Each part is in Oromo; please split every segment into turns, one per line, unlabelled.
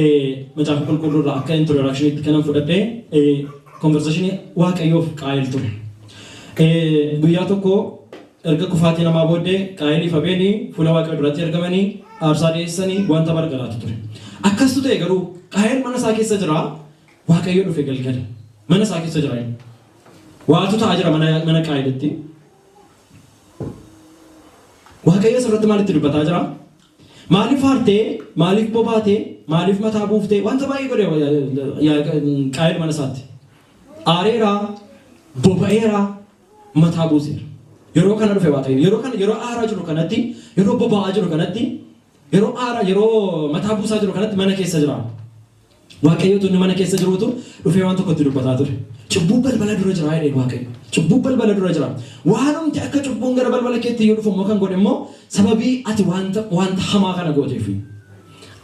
macaafa qulqulluurraa akka introductionitti kanan fudhadhee conversationii waaqayyoof qaayil ture. Guyyaa tokko erga kufaatii namaa booddee qaayilii fabeenii fuula waaqayyoo duratti argamanii aarsaa dhiyeessanii wanta bargalaatu ture. Akkasitu ta'e garuu qaayil mana isaa keessa jira, waaqayyoo dhufe galgala. Mana isaa keessa jira. Waatu ta'aa jira mana qaayilitti. Waaqayyoo asirratti maalitti dubbataa jira? Maaliif haartee, maaliif bobaatee, maaliif mataa buuftee wanta baay'ee godhe qaayil mana isaatti. Aareeraa, boba'eeraa, mataa buuseera. Yeroo kana dhufe waaqayyo. Yeroo aaraa jiru kanatti, yeroo boba'aa jiru kanatti, yeroo mataa buusaa jiru kanatti mana keessa jira. Waaqayyo tunni mana keessa jirutu dhufee waan tokkotti dubbataa ture. Cubbuu balbala dura jira jedhee waaqayyo. Cubbuu balbala dura jira. Waanumti akka cubbuun gara balbala keetti yoo dhufu kan godhe immoo sababii ati wanta hamaa kana gooteefi.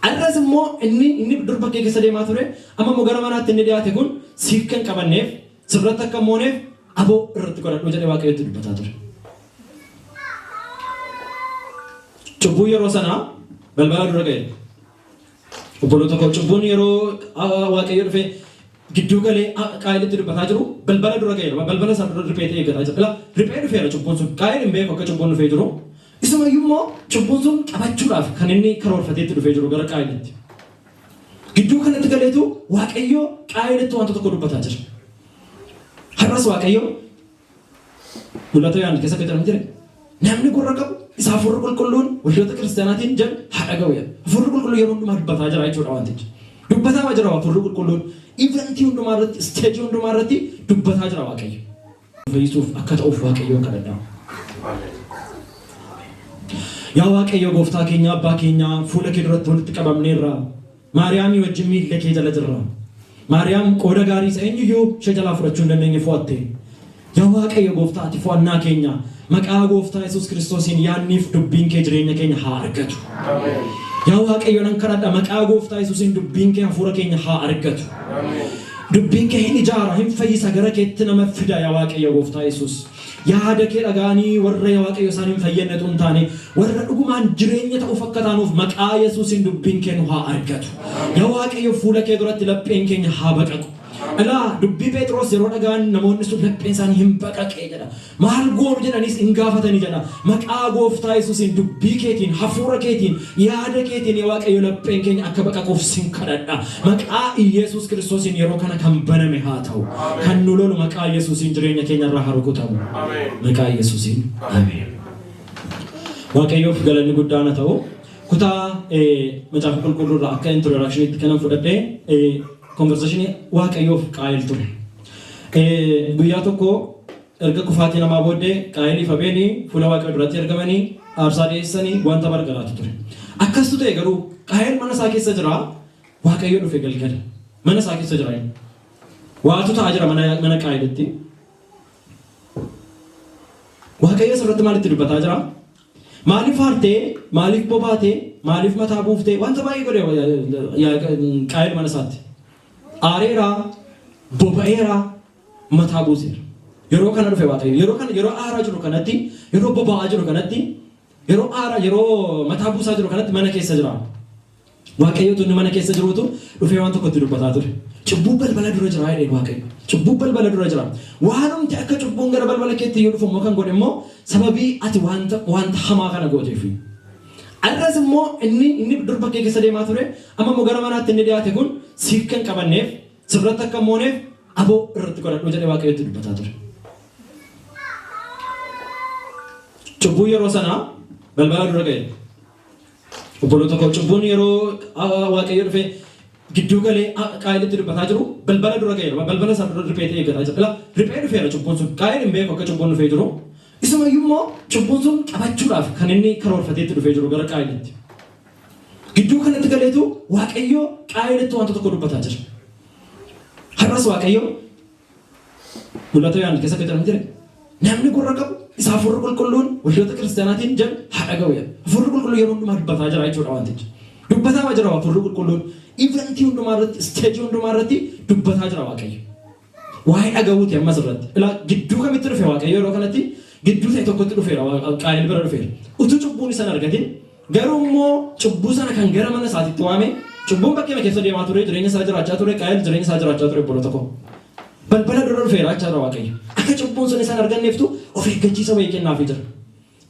Arras immoo inni durba kee keessa deemaa ture amma immoo gara manaatti inni dhiyaate kun siif kan qabanneef sirratti akka mooneef aboo irratti godhadhu jedhee waaqayyotti dubbataa ture. Cubbuu yeroo sanaa balbala dura ga'e. Obboloota koo cubbuun yeroo waaqayyo dhufee gidduu galee qaayilitti dubbataa jiru balbala dura ga'e. Balbala isaa dura ripeetee eeggataa jira. Riphee dhufeera cubbuun sun qaayil hin beeku akka cubbuun dhufee jiru. Isumayyuu immoo cubbuun sun qabachuudhaaf kan inni karoorfateetti dhufee jiru gara qaayilitti. Gidduu kanatti galeetu waaqayyo qaayilitti wanta tokko dubbataa jira. Har'as waaqayyo mul'ata Yohaannis keessa akka jedhamu jira. Namni gurra qabu isa hafuurri qulqulluun waldoota kiristaanaatiin jedhu haa dhaga'u. Hafuurri qulqulluun yeroo hundumaa dubbataa jira jechuudha wantichi. Dubbataa jira hafuurri qulqulluun ivantii hundumaa irratti isteejii hundumaa irratti dubbataa jira waaqayyo. Fayyisuuf akka ta'uuf waaqayyo kadhadhaa. Yaa waaqayyo gooftaa keenya abbaa keenya fuula kee duratti walitti qabamneerra. Maariyaamii wajjin miilla kee jala jirra. Maariyaam qooda gaarii isa eenyuyyuu ishee jalaa fudhachuu hin dandeenye fo'atte. Yaa waaqayyo gooftaa ati fo'annaa keenya maqaa gooftaa Yesuus Kiristoosiin yaadniif dubbiin kee jireenya keenya haa argatu. Yaa waaqayyo nan kadhadha maqaa gooftaa Yesuusiin dubbiin kee hafuura keenya haa argatu. Dubbiin kee hin ijaara hin fayyisa gara keetti nama fida yaa waaqayyo gooftaa Yesuus. Yaada kee dhagaanii warra yaa waaqayyo isaan hin fayyadnetu hin taane warra dhugumaan jireenya ta'uuf akka taanuuf maqaa Yesuusiin dubbiin kee nu haa argatu. Yaa waaqayyo fuula kee duratti lapheen keenya haa baqaqu. Alaa dubbii Phexros yeroo dhagaan namoonni sun lapheen isaanii hin baqaqee jedha. Maal goonu jedhanis hin gaafatanii jedha. Maqaa gooftaa Yesuusiin dubbii keetiin hafuura keetiin yaada keetiin yaa waaqayyo lapheen keenya akka baqaquuf sin kadhadha. Maqaa Yesuus Kiristoosiin yeroo kana kan baname haa ta'u. Kan nu lolu maqaa Yesuusiin jireenya keenya irraa haa rukutamu. Maqaa Yesuusiin ameen. Waaqayyoof galanni guddaan haa ta'u. Kutaa macaafa qulqulluurraa akka introductionitti kanan fudhadhee conversationii waaqayyoof qaayil ture. Guyyaa tokko erga kufaatii namaa booddee qaayilii fabeenii fuula waaqayyoo duratti argamanii aarsaa dhiyeessanii wanta bargalaatu ture. Akkasitu ta'e garuu qaayil mana isaa keessa jira, waaqayyoo dhufe galgala. Mana isaa keessa jira. Waatu ta'aa jira mana qaayilitti. Waaqayyoo asirratti maalitti dubbataa jira? Maaliif haartee, maaliif bobaatee, maaliif mataa buuftee wanta baay'ee godhe qaayil mana isaatti. Aareeraa, boba'eeraa, mataa buuseera. Yeroo kana dhufe waaqayyo. Yeroo aaraa jiru kanatti, yeroo boba'aa jiru kanatti, yeroo mataa buusaa jiru kanatti mana keessa jira. Waaqayyo tunni mana keessa jirutu dhufee waan tokkotti dubbataa ture. Cubbuu balbala dura jira jedhee waaqayyo. Cubbuu balbala dura jira. Waanumti akka cubbuun gara balbala keetti yoo dhufu kan godhe immoo sababii ati wanta hamaa kana gooteefi. Arras immoo inni durba kee keessa deemaa ture amma immoo gara manaatti inni dhiyaate kun siif kan qabanneef sirratti akka mooneef aboo irratti godhadhu jedhee waaqayyotti dubbataa ture. Cubbuu yeroo sanaa balbala dura ga'e. Obboloota koo cubbuun yeroo waaqayyo dhufee gidduu galee qaayilitti dubbataa jiru balbala dura ga'e. Balbala isaa dura ripeetee eeggataa jira. Riphee dhufeera cubbuun sun qaayil hin beeku akka cubbuun dhufee jiru. Isumayyuu immoo cubbuun sun qabachuudhaaf kan inni karoorfateetti dhufee jiru gara qaayilitti. Gidduu kanatti galeetu waaqayyo qaayilitti wanta tokko dubbataa jira. Har'as waaqayyo mul'ata Yohaannis keessa akka jedhamu jira. Namni gurra qabu isa hafuurri qulqulluun waldoota kiristaanaatiin jedhu haa dhaga'u. Hafuurri qulqulluun yeroo hundumaa dubbataa jira jechuudha wantichi. Dubbataa jira hafuurri qulqulluun ivantii hundumaa irratti isteejii hundumaa irratti dubbataa jira waaqayyo. Waa'ee dhaga'uuti ammas irratti. Gidduu kamitti dhufe waaqayyo yeroo kanatti gidduu ta'e tokkotti dhufeera qaayil bira dhufeera. Utuu cubbuun isaan argatin garuu immoo cubbuu sana kan gara mana isaatiitti waame cubbuun bakkee keessa deemaa ture jireenya isaa jiraachaa ture qaayil jireenya isaa jiraachaa ture boloota koo balbala dura dhufeeraa jira waaqayyo akka cubbuun sun isaan arganneeftu of eeggachiisa wayii kennaafii jira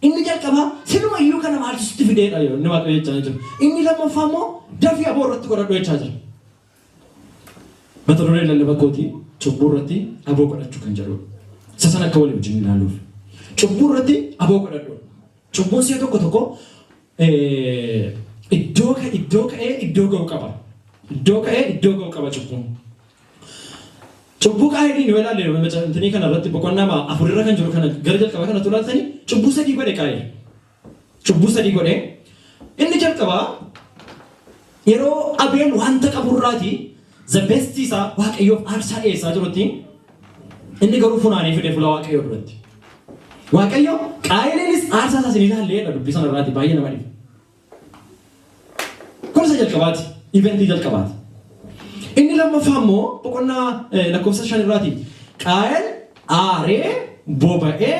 inni jalqabaa sinuma iyyuu kana maaltu sitti fideedha yoo inni waaqayyo jechaa jiru inni lammaffaa immoo dafii aboo irratti godhadhu jechaa jira mata duree lallaba kootii cubbuu irratti aboo godhachuu kan jedhudha isa sana akka walii wajjin ilaaluuf cubbuu irratti aboo godhadhu cubbuun si'a tokko iddoo ka'ee iddoo ga'u qaba iddoo ga'u qaba cubbuun cubbuu qaayiliin yoo ilaalle intanii kana irratti boqonnaa afurirra kan jiru kana gara jalqabaa kana tulaaltanii cubbuu sadii godhe qaayil cubbuu sadii godhe inni jalqabaa yeroo abeel wanta qaburraati the best isaa waaqayyoof aarsaa dhiyeessaa jirutti inni garuu funaanee fide fuula waaqayyoo duratti waaqayyo qaayiliinis aarsaa isaa isin ilaallee dubbii sana irraati baay'ee nama dhiba kun isa jalqabaati iventii jalqabaati inni lammaffaa immoo boqonnaa lakkoofsa 5 irraati qaayil aaree boba'ee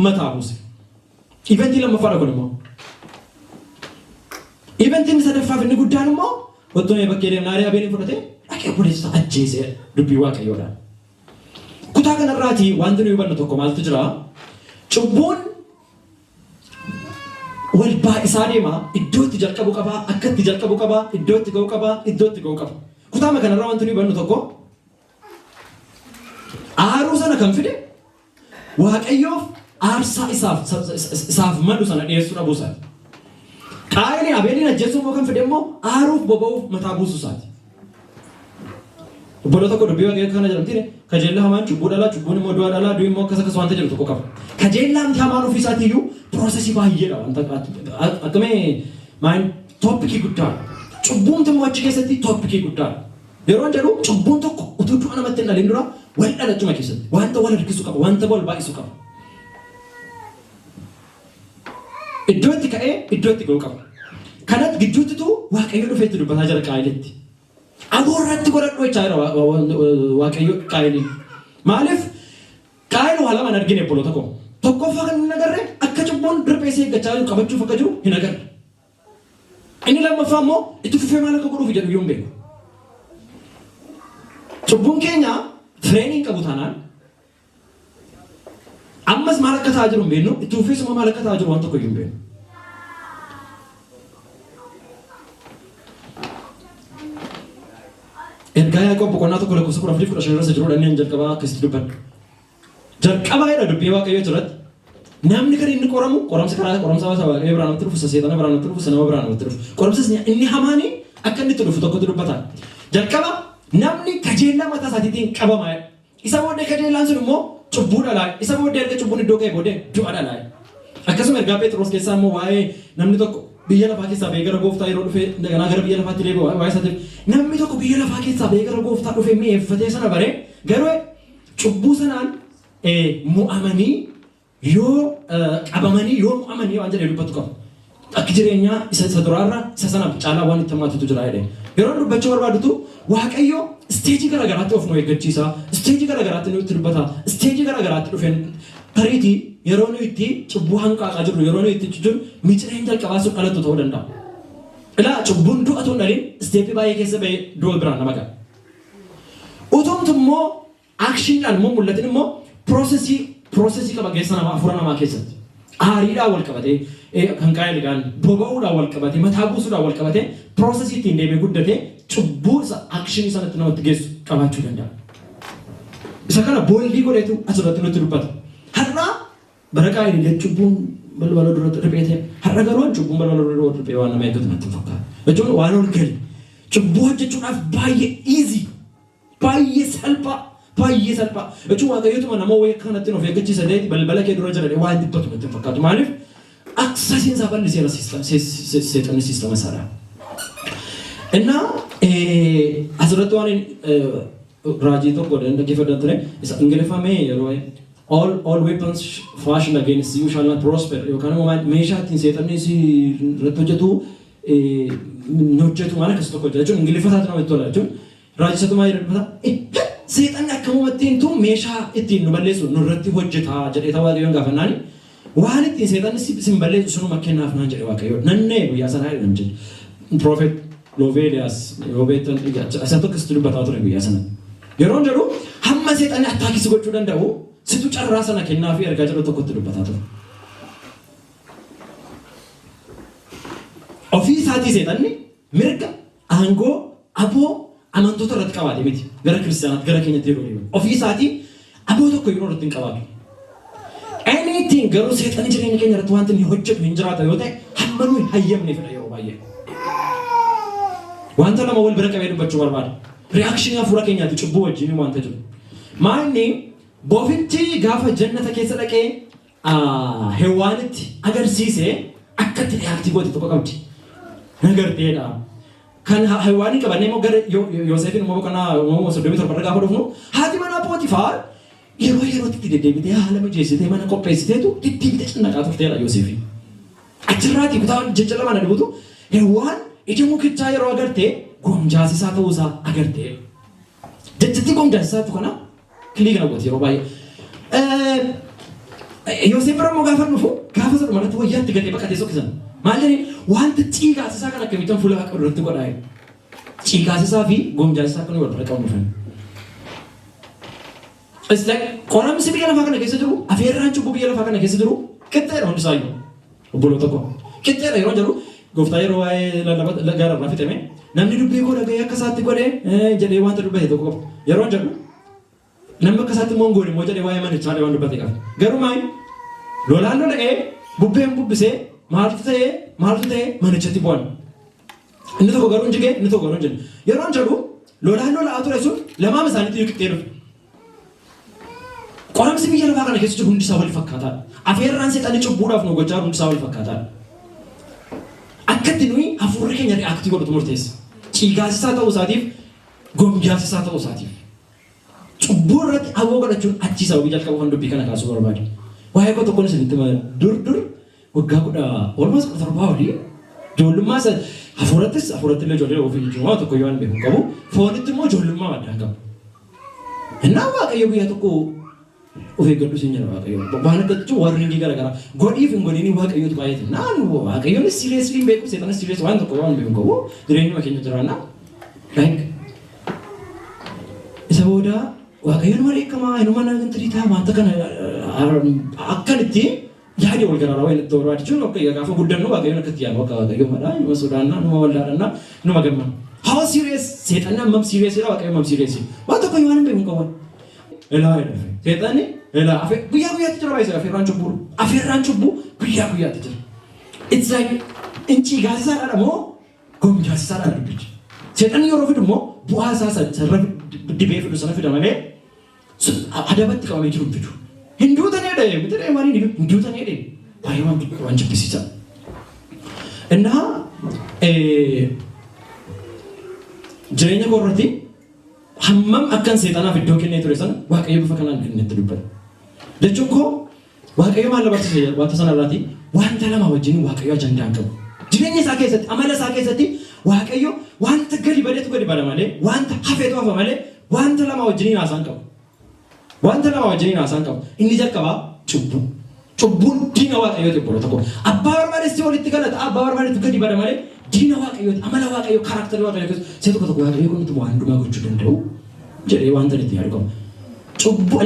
mataa buuse iventii lammaffaadha kun immoo iventiin sadaffaaf inni guddaan immoo otoo bakkee deemnaaree abeeliin fudhatee dhaqee buleessa ajjeesee dubbii waaqayyoodha kutaa kanarraati wanti nuyi hubannu tokko maaltu jira cubbuun wal baay'isaa deema iddoo itti jalqabu qaba akka itti jalqabu qaba iddoo itti ga'u qaba iddoo itti ga'u qaba kutaa kanarraa wanti nuyi hubannu tokko aaruu sana kan fide waaqayyoof aarsaa isaaf malu sana dhiyeessuu dhabuu isaati qaayiliin abeeliin ajjeesuu immoo kan fide immoo aaruuf boba'uuf mataa buusuu isaati Bolo tokko dubbii waaqayyo kana jedhamtire kajeella hamaan cubbuu dhalaa cubbuun immoo du'a dhalaa du'i immoo akkas wanta jedhu tokko qaba. Kajeellaan hamaan ofii isaatiiyyuu piroosesii baay'eedha wanta akkamee maan tooppikii guddaadha. Cubbuun immoo achi keessatti tooppikii guddaadha. Yeroo jedhu cubbuun tokko utuu du'a namatti hin dhalin dura wal dhalachuma keessatti wanta wal harkisuu qaba wanta wal baay'isuu qaba. Iddoo itti ka'ee iddoo itti ga'uu qaba. Kanatti gidduuttitu waaqayyo dhufee itti dubbataa jira qaayilitti. Aborratti godhadhu jechaa jira waaqayyo qaayiliin. Maaliif qaayil waa lama hin argine obboloota koo. Tokkoffaa kan hin agarre akka cubbuun dirqeessee eeggachaa jiru qabachuuf akka jiru hin agarre. Inni lammaffaa immoo itti fufee maal akka godhuuf jedhu iyyuu hin beeku. Cubbuun keenya tireeniin qabu taanaan ammas maal akka ta'aa jiru hin beeknu itti fufee suma maal akka ta'aa jiru waan tokko iyyuu hin beeknu. Ergaa Yaaqoob boqonnaa tokko lakkoofsa 14 irra jiru dhanneen jalqabaa akkasitti dubbadhu. Jalqabaa jedha dubbii waaqayyoo irratti namni kan inni qoramu qoramsa waaqayyoo biraan namatti dhufu seexana biraan namatti dhufu nama biraan namatti dhufu qoramsa inni hamaanii akka inni itti dhufu tokkotti dubbata. Jalqaba namni kajeellaa mataa isaatiitiin qabama. Isa booddee kajeellaan sun immoo cubbuu dhalaa. Isa booddee erga cubbuun iddoo ka'e booddee du'a dhalaa. Akkasuma ergaa Phexros keessaa immoo waa'ee namni tokko biyya lafaa keessaa ba'ee gara gooftaa yeroo dhufee daganaa gara biyya lafaatti deebi'u waa'ee isaatiif namni tokko biyya lafaa keessaa ba'ee gara gooftaa dhufee mi'eeffatee sana baree garuu cubbuu sanaan mu'amanii yoo qabamanii yoo mu'amanii waan jedhee dubbatu qabu. Akka jireenyaa isa duraarraa isa sana caalaa waan itti hammaatutu jira jedhee. Yeroo dubbachuu barbaadutu waaqayyo isteejii garaagaraatti of nu eeggachiisa. Isteejii garaagaraatti nu itti dubbata. Isteejii garaagaraatti dhufeen tariitii yeroo nu itti cubbuu hanqaaqaa jirru yeroo nu itti jiru micireen jalqabaa sun dhalatu ta'uu danda'a. Ilaa cubbuun du'atu hin dhalin isteepii baay'ee keessa ba'ee du'a biraan nama ga'a. Utumtu immoo aakshiidhaan immoo mul'atin immoo piroosesii qaba keessa namaa afura namaa keessatti. Aariidhaan wal qabatee kan qaayiliidhaan boba'uudhaan wal qabatee mataa buusuudhaan wal qabatee piroosesii ittiin deemee guddatee cubbuu isa aakshinii sanatti namatti geessu qabaachuu danda'a. Isa kana boolii godheetu asirratti nutti dubbata. Har'aa bara qaayiliilee cubbuun balbala duratti ripheete har'a garuu cubbuun balbala duratti riphee waan nama eeggatu natti fakkaata. Jechuun waan ol gali cubbuu hojjechuudhaaf baay'ee easy baay'ee salphaa. Baay'ee salphaa. Jechuun waaqayyootuma nama wayii kanatti of eeggachiisa ta'eeti balbala kee dura jira waan dhibbatu natti fakkaatu. Maaliif aksasiin isaa bal'iseera seexanni siistama isaadha. Innaa asirratti waan raajii tokko dhaggeeffatan ture isa ingiliffamee yeroo all weapons fashioned against you shall not prosper yookaan immoo meeshaa ittiin seexanni irratti hojjetu hojjetu waan akkas tokko jechuun ingiliffasaatti namatti tola jechuun raajii isaatu maal jedhama seexanni akkamumattiin tun meeshaa ittiin nu balleessu nurratti hojjetaa jedhee waaqayyoon gaafannaan waan ittiin seexanni sin balleessu sunuma kennaaf naan jedhe waaqayyo nannee guyyaa sanaa jedhan jedhe Prophet Lovelias Robetan asato kistulu bataatu ne guyyaa sana yeroon jedhu hamma seexanni attaakisi gochuu danda'u situ carraa sana kennaa fi ergaa jedhu tokkotti dubbataatu ofii isaatii seexanni mirga aangoo aboo amantoota irratti qabaate miti gara kiristaanaatti gara keenyatti yeroo deemu ofii isaatii aboo tokko yeroo irratti hin qabaatu anything garuu seexanni jireenya keenya irratti wanti inni hojjetu hin jiraata yoo ta'e hamma nuyi hayyamne fedha yeroo baay'ee wanta lama wal bira qabee dubbachuu barbaada reakshinii hafuura keenyaatti cubbuu wajjin wanta jiru maanni boofichi gaafa jannata keessa dhaqee hewaanitti agarsiisee akkatti reaaktii gooti tokko qabdi nagarteedha kan hewaanii qabannee immoo gara Yoosefin immoo kanaa uumama soddomii torba gaafa dhufnu haati manaa Pootifaar yerootti deddeebitee haala mijeessitee mana qopheessiteetu deddeebitee cinnaqaa turteedha Yoosefin achirraatii kutaa jecha lamaan adibuutu hewaan ija mukichaa yeroo agartee gomjaasisaa ta'uusaa agartee jechatti gomjaasisaatu kana kilii kana gooti yeroo baay'ee Yoosef bira immoo gaafa dhufu gaafa sadhu malatti wayyaatti gadee baqatee sokkisan maal jedhanii wanta ciigaasisaa kan akkamitti fuula waaqa irratti godhaa ciigaasisaa fi gomjaasisaa kan wal bira qabu dhufan it's like qoramsi biyya lafaa kana keessa jiru afeerraan cubbuu biyya lafaa kana keessa jiru qixxeedha hundisaayyuu obboloo tokko qixxeedha yeroo jedhu gooftaa yeroo waa'ee gaara irraa fixame namni dubbii koo dhaga'ee akka isaatti godhee jedhee wanta dubbate tokko qabu yeroo jedhu namni akka isaatti immoo goone immoo jedhee waa'ee manichaa waan dubbate qaba garuu maali lolaan lola'ee bubbeen bubbisee maaltu ta'ee manichatti bu'an inni tokko garuu hin jigee inni tokko garuu hin jenne yeroo jedhu lolaan lola'aa ture sun lamaan isaaniitti qixxee dhufe qoramsi biyya lafaa kana keessa jiru hundi isaa wal fakkaataadha afeerraan seexanni cubbuudhaaf nu gochaa hundi isaa wal fakkaataadha akkatti nuyi hafuurri keenya reaaktii godhatu murteessa ciigaasisaa ta'uu isaatiif gomjaasisaa ta'uu isaatiif cubbuu irratti hawwoo godhachuun achiisa wabii jalqabu kan dubbii kana kaasuu barbaade waa'ee koo tokkoon isinitti dur waggaa olmas 17 olii ijoollummaa hafuuratti illee ijoollee ofii ijoollummaa tokko yoo hin beeku qabu foonitti immoo ijoollummaa addaan qabu innaa waaqayyo guyyaa tokko of eeggadhu siin jedha waaqayyo waan akka jechuun warringi garaagaraa godhiif hin godhiin waaqayyootu baay'ate naannoo waaqayyoon siriyeesli beeku seexana siriyees waan tokko waan beeku qabu jireenyuma keenya jiraannaa like isa booda waaqayyoon maleekamaa inuma nan tiriitaa wanta kana akkanitti yaadi wal garaaraa waan itti barbaadu jechuun akka gaafa guddannu waaqayyoon akkatti yaadu akka waaqayyoo madhaa numa sodaannaa numa waldaadhannaa numa gammanna how serious seexanni ammam seriyeessidha waaqayyoon ammam seriyeessi waan tokko waan beeku qabu elaa seexanni elaa guyyaatti jira baay'ee afeerraan cubbuu guyyaatti jira it's like inchi gaasisaadha moo gomjaasisaadha dubbichi seexanni yeroo fidu immoo bu'aa isaa sarara dibee fidu sana fida malee adabatti qabamee jiru fidu hinduutanii dha miti dha maanii hinduutanii dha baay'ee waan jibbisiisa innaa jireenya koo irratti hammam akkan seexanaaf iddoo kennee ture sana waaqayyo bifa kanaan kennetti dubbata jechuun koo waaqayyo maal barsiise wanta sana irraati wanta lama wajjin waaqayyo ajandaan qabu jireenya isaa keessatti amala isaa keessatti waaqayyo wanta gadi badeetu gadi bada malee wanta hafeetu hafa malee wanta lama wajjin haasaan qabu inni jalqabaa cubbuun diina waaqayyooti obbolo tokko abbaa barbaadetti walitti galata abbaa barbaadetti gadi bada malee diina waaqayyooti amala waaqayyo karakteri waaqayyo see tokko waaqayyo kun waan hundumaa gochuu danda'u jedhee wanta itti yaadu qabu cubbuu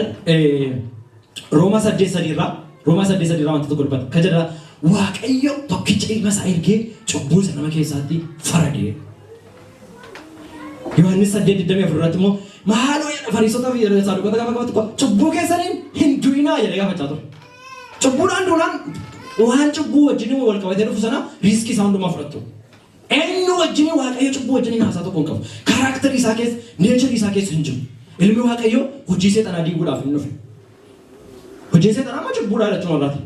Roomaa 8:3 irraa wanta tokko dubbata ka jedha waaqayyo tokkicha ilma isaa ergee cubbuu isa nama keessaatti faradee Yohaannis 8:24 irratti immoo maaloo jedha fariisota fi saadukota gaafa qabatu cubbuu keessaniin hin du'inaa jedhee gaafachaa ture cubbuudhaan duunaan waan cubbuu wajjin wal qabatee dhufu sana riiskii isaa hundumaa fudhattu eenyu wajjin waaqayyo cubbuu wajjin haasaa tokko hin qabu karakteri isaa keessa neechari isaa keessa hin jiru ilmi waaqayyo hojii seexanaa diiguudhaaf hin dhufe hojii seexanaa amma cubbuudhaa jechuun warraati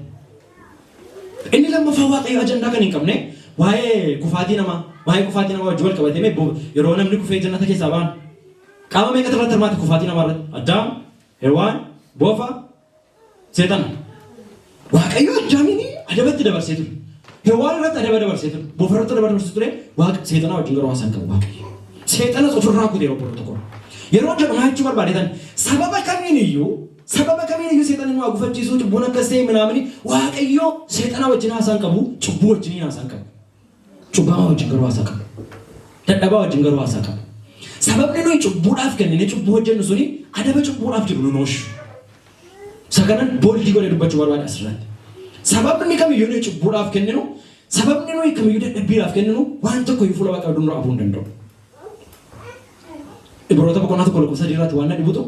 inni lammaffaa waaqayyo ajandaa kan hin qabne waa'ee kufaatii namaa wajjin wal qabatee yeroo namni kufee jannata keessaa ba'an qaama meeqatu irratti hirmaate kufaatii namaa irratti Addaam, Hewaan, Boofa, Seexana waaqayyo Addaamiin adabatti dabarsee ture Hewaan irratti adaba dabarsee ture Boofa irratti adaba dabarsee ture seexanaa wajjin garuu haasaan qabu waaqayyo seexanas ofirraa kutee yeroo tokko yeroo jedhu maa jechuu barbaadetan sababa kamiin iyyuu seexanni waa gufachiisuu cubbuun akkas ta'e minaamini waaqayyo seexana wajjin haasaan qabu cubbuu wajjin haasaan qabu cubbama wajjin garuu haasaan qabu dadhabaa wajjin garuu haasaa qaba. Sababni nuyi cubbuudhaaf kennine cubbuu hojjennu suni adaba cubbuudhaaf jiru nu noosh. Saganan booldi godhee dubbachuu barbaada asirratti. Sababni kamiyyuu nuyi cubbuudhaaf kenninu sababni nuyi kamiyyuu dadhabbiidhaaf kenninu waan tokko hin fuula Waaqa duraa afuu hin danda'u. Ibroota boqonnaa tokko lakkoofsa sadii waan na dhibutu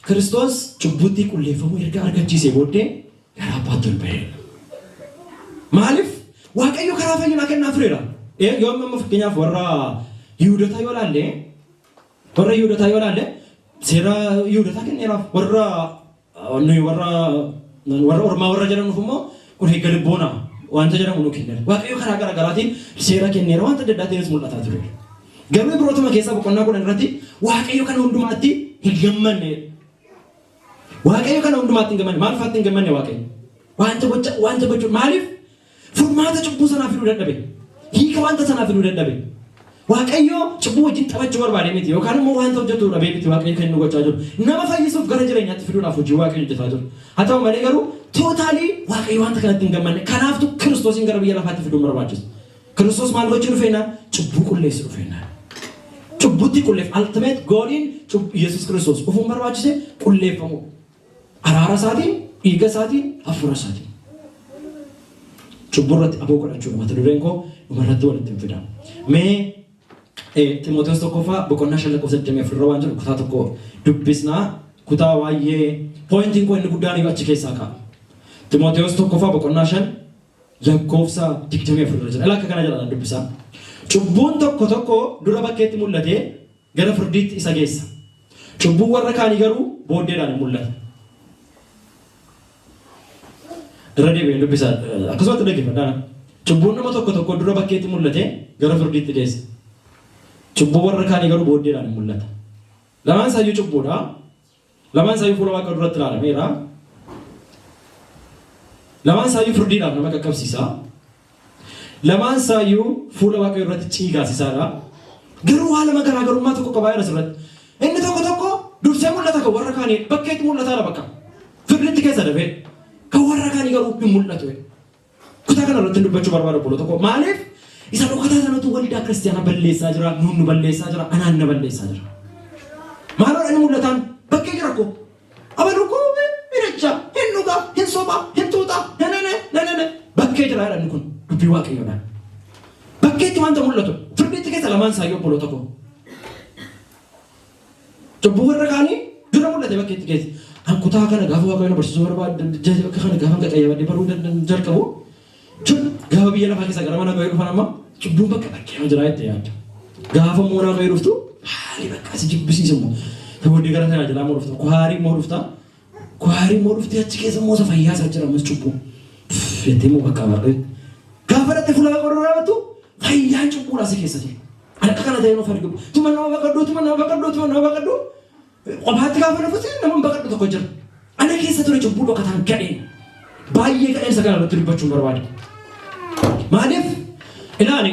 Kiristoos cubbuutti qulleeffamuu erga argachiisee booddee gara Abbaatti ol ba'e. Maaliif Waaqayyo karaa fayyinaa kennaa tureera. Yoo amma fakkeenyaaf warra Yihuudotaa yoo ilaalle seera Yihuudotaa kenneeraaf warra ormaa warra jedhanuuf immoo kun eeggalibboona wanta jedhamu nu kenneera. Waaqayyo karaa garaagaraatiin seera kenneera wanta adda addaatiinis mul'ataa ture. Garuu Ibrootuma keessaa boqonnaa 10 irratti Waaqayyo kana hundumaatti hin gammanne. Waaqayyo kana hundumaatti hin gammanne. Maal faatti hin gammanne Waaqayyo? Wanta gochuu maaliif? Furmaata cubbuu sanaa fiduu dadhabe. Hiika wanta sanaa fiduu dadhabe. Waaqayyo cubbuu wajjin taphachuu barbaade miti yookaan immoo wanta hojjetu dhabee miti Waaqayyo kan inni gochaa jiru. Nama fayyisuuf gara jireenyaatti fiduudhaaf hojii Waaqayyo hojjetaa jiru. Haa ta'u malee garuu tootaalii Waaqayyo wanta kanatti hin gammanne. Kanaaftu Kiristoosin gara biyya lafaatti fiduun barbaachisa. Kiristoos maal gochuu dhufeenaan? Cubbuu qulleessu dhufeenaan. Cubbuutti qulleef ultimate goaliin Yesuus Kiristoos ufuun barbaachise qulleeffamu. Araara isaatiin, dhiiga isaatiin, hafuura isaatiin. Cubburratti aboo godhachuudha mata dureen koo dhumarratti walitti hin fida. Mee Timootewos tokkoffaa boqonnaa 5:24 waan jiru kutaa tokko dubbisnaa kutaa waa'ee pointiin koo inni guddaan achi keessaa ka'a. Timootewos tokkoffaa boqonnaa 5:24 jira. Akka kana jedhaan dubbisaa. Cubbuun tokko dura bakkeetti mul'ate gara firdiitti isa geessa. Cubbuun warra kaanii garuu booddeedhaan mul'ata. Irra deebi'ee dubbisaa akkasumatti dhaggeeffadhaan. Cubbuun nama tokko dura bakkeetti mul'ate gara firdiitti geessa. Cubbuun warra kaanii garuu booddeedhaan mul'ata. Lamaan isaayyuu cubbuudha. Lamaan isaayyuu fuula Waaqa duratti ilaalameera. Lamaan isaayyuu firdiidhaaf nama qaqqabsiisa. Lamaan isaayyuu fuula Waaqayyoo irratti ciigaasisaadha. Garuu haala garaagarummaa tokko qabaa jira asirratti. Inni tokko dursee mul'ata kan warra kaanii bakkeetti mul'ataadha bakka. Firdiitti keessa dafee kan warra kaanii garuu hin mul'atu. Kutaa kanarratti dubbachuu barbaada bolo tokko. Maaliif isa dhokataa sanatu waldaa kiristaanaa balleessaa jira, nuun balleessaa jira, anaan na balleessaa jira. Maaloo inni mul'ataan bakkee jira ko. Abaluu koo miidhacha, hin dhugaa, hin sobaa, hin tuutaa, bakkee jira jedhan kun. Dubbii Waaqayyoodhaan. Bakkeetti wanta mul'atu firdiitti keessa lamaan isaayyuu bolo tokko. Cubbuu warra kaanii dura mul'ate bakkeetti keessa. Kutaa kana gaafa Waaqayyoon barsiisuu barbaadu bakka kana gaafa qaqqayyabadde baruu jalqabu. Gaafa biyya lafaa keessa gara mana Waaqayyoo dhufan amma cubbuun bakka bakkee jira jettee yaadda. Gaafa moonaa Waaqayyoo dhuftu haali bakka si jibbisiisu immoo. Tawoodii gara tajaajilaa moo dhufta. Kuhaarii moo dhufta. Kuhaarii moo dhufte achi keessa immoo fayyaa isaa jira ammas cubbuu. Jettee immoo bakka Waaqayyoo. Gaafa dhatti fuula Waaqayyoo raawwatu fayyaan cubbuudhaa si keessa jira. Akka kana ta'ee nuuf argamu. Tuma nama baqadhuu. Qofaatti gaafa dhufuuti nama baqadhu tokko jira. Ana keessa ture cubbuu dhokataan gadheen. Baay'ee gadheen isa kana irratti dubbachuun barbaada. Maaliif ilaali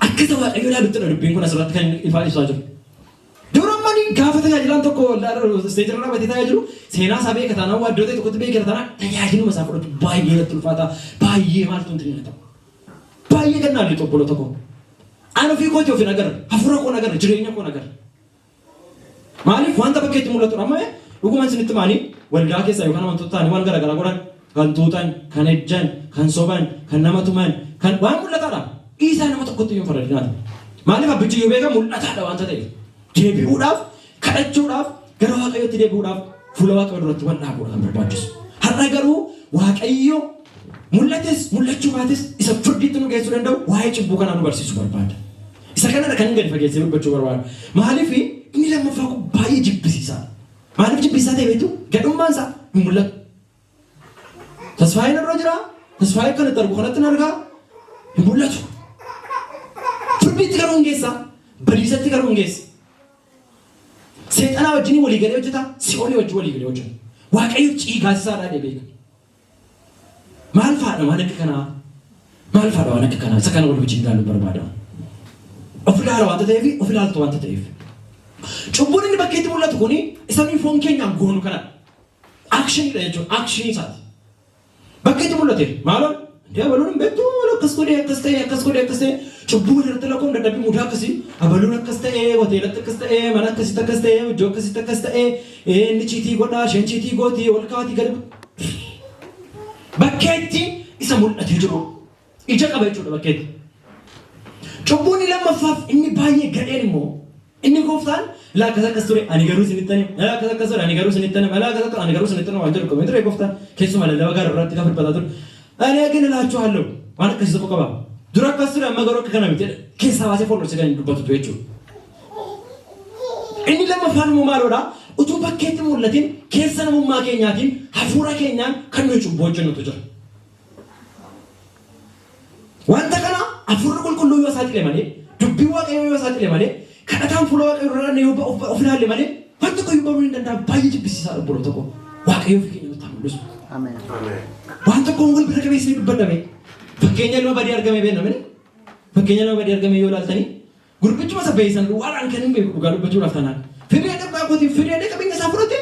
akkasa Waaqayyoo ilaalutti dubbiin kun asirratti kan ifaa ibsaa jiru. Duramani gaafa tajaajilaan tokko isteejii irraa batee taa'ee jiru seenaa isaa beeka taanaan waa iddoo ta'e tokkotti beekera taanaan tajaajiluma isaa fudhatu baay'ee natti ulfaata baay'ee maaltu hin ta'u. Baay'ee gannaan lixa obbolo tokko. Ana ofii kooti ofii nagarra hafuura koo nagarra jireenya koo nagarra. Maaliif wanta bakkeetti mul'atu amma dhugumaan isinitti maanii waldaa keessa yookaan wantoota ta'anii waan garaagaraa godhan kan tuutan, kan ejjan, kan soban, kan nama tuman, kan waan mul'ataadha. Isaa nama tokkotti yoo faradinaati. Maaliif abbichi yoo beeka mul'ataadha wanta ta'eef. Deebi'uudhaaf, kadhachuudhaaf, gara Waaqayyootti deebi'uudhaaf fuula Waaqayyoo duratti wal dhaabuudha kan barbaachisu. Har'a garuu Waaqayyo mul'ates mul'achuu baates isa firdiitti nu geessuu danda'u waa'ee cubbuu kanaa nu barsiisuu barbaada. Isa kanadha kan gadi fageessee dubbachuu barbaada. Maaliif inni lammaffaa kun baay'ee jibbisiisaa. Maaliif jibbisiisaa ta'e beektu gadhummaan isaa hin mul'atu. Tasfaayeen irra jira. Tasfaayee kanatti argu kanatti argaa hin mul'atu. Firdiitti garuu hin geessa. Badiisatti garuu hin geessa. Seexanaa wajjin walii galee hojjeta. Si'oolii wajjin walii galee hojjeta. Waaqayyo ciigaasisaadhaa beeka. Maal faadha waan akka kanaa? Maal faadha waan akka kanaa? Isa kana wal wajjin ilaaluu barbaada. Of ilaala wanta ta'eef of ilaaltu wanta ta'eef. Cubbuun inni bakkeetti mul'atu kuni isa nuyi foon keenyaan goonu kana. Akshinidha jechuudha. Akshinii isaati. Bakkeetti mul'ate maaloon Abaluun beektu akkas godhee cubbuu irratti lakkoo dadhabbii mudaa akkasii abaluun akkas ta'ee hoteelatti akkas ta'ee mana akkasitti akkas ta'ee iddoo akkasitti akkas ta'ee inni ciitii godhaa isheen ciitii gootii ol kaatii gadi bakkeetti isa mul'atee jiru ija qaba jechuudha bakkeetti. Cubbuun lammaffaaf inni baay'ee gadheen immoo inni gooftaan laakkas akkas ture ani garuu sinittani laakkas akkas ture ani garuu sinittani laakkas akkas ani garuu sinittani waan jedhu qabee ture gooftaan keessumaa lallabaa gaara irratti kan firbataa ture. Ani agin ilaachuudhaan waan akkasii tokko qaba. Dura akkas ture amma garuu akka kana miti keessaa baasee foon dhokse kan dubbatu jechuudha. Inni lammaffaan immoo maaloodha? Utuu bakkeetti mul'atiin keessa namummaa keenyaatiin hafuura keenyaan kan nuyi cubbuu hojjennutu jira. Wanta kana hafuurri qulqulluu yoo saaxile malee, dubbii waaqayyoo yoo saaxile malee, kadhataan fuula waaqayyoo irraa yoo of ilaalle malee, wanti tokko yoo baruu hin danda'an baay'ee jibbisiisaa obboloota tokko. Waaqayyoo fi keenya nutti haa mul'isu. Waan tokko wal bira qabeessanii dubbadame fakkeenya ilma badii argame beeknamani fakkeenya ilma badii argame yoo ilaaltanii gurbichuma isa beeysan waan kan hin beeku dhugaa dubbachuudhaaf tanaan fidee dhabbaa kootii fidee qabeenya isaa fudhate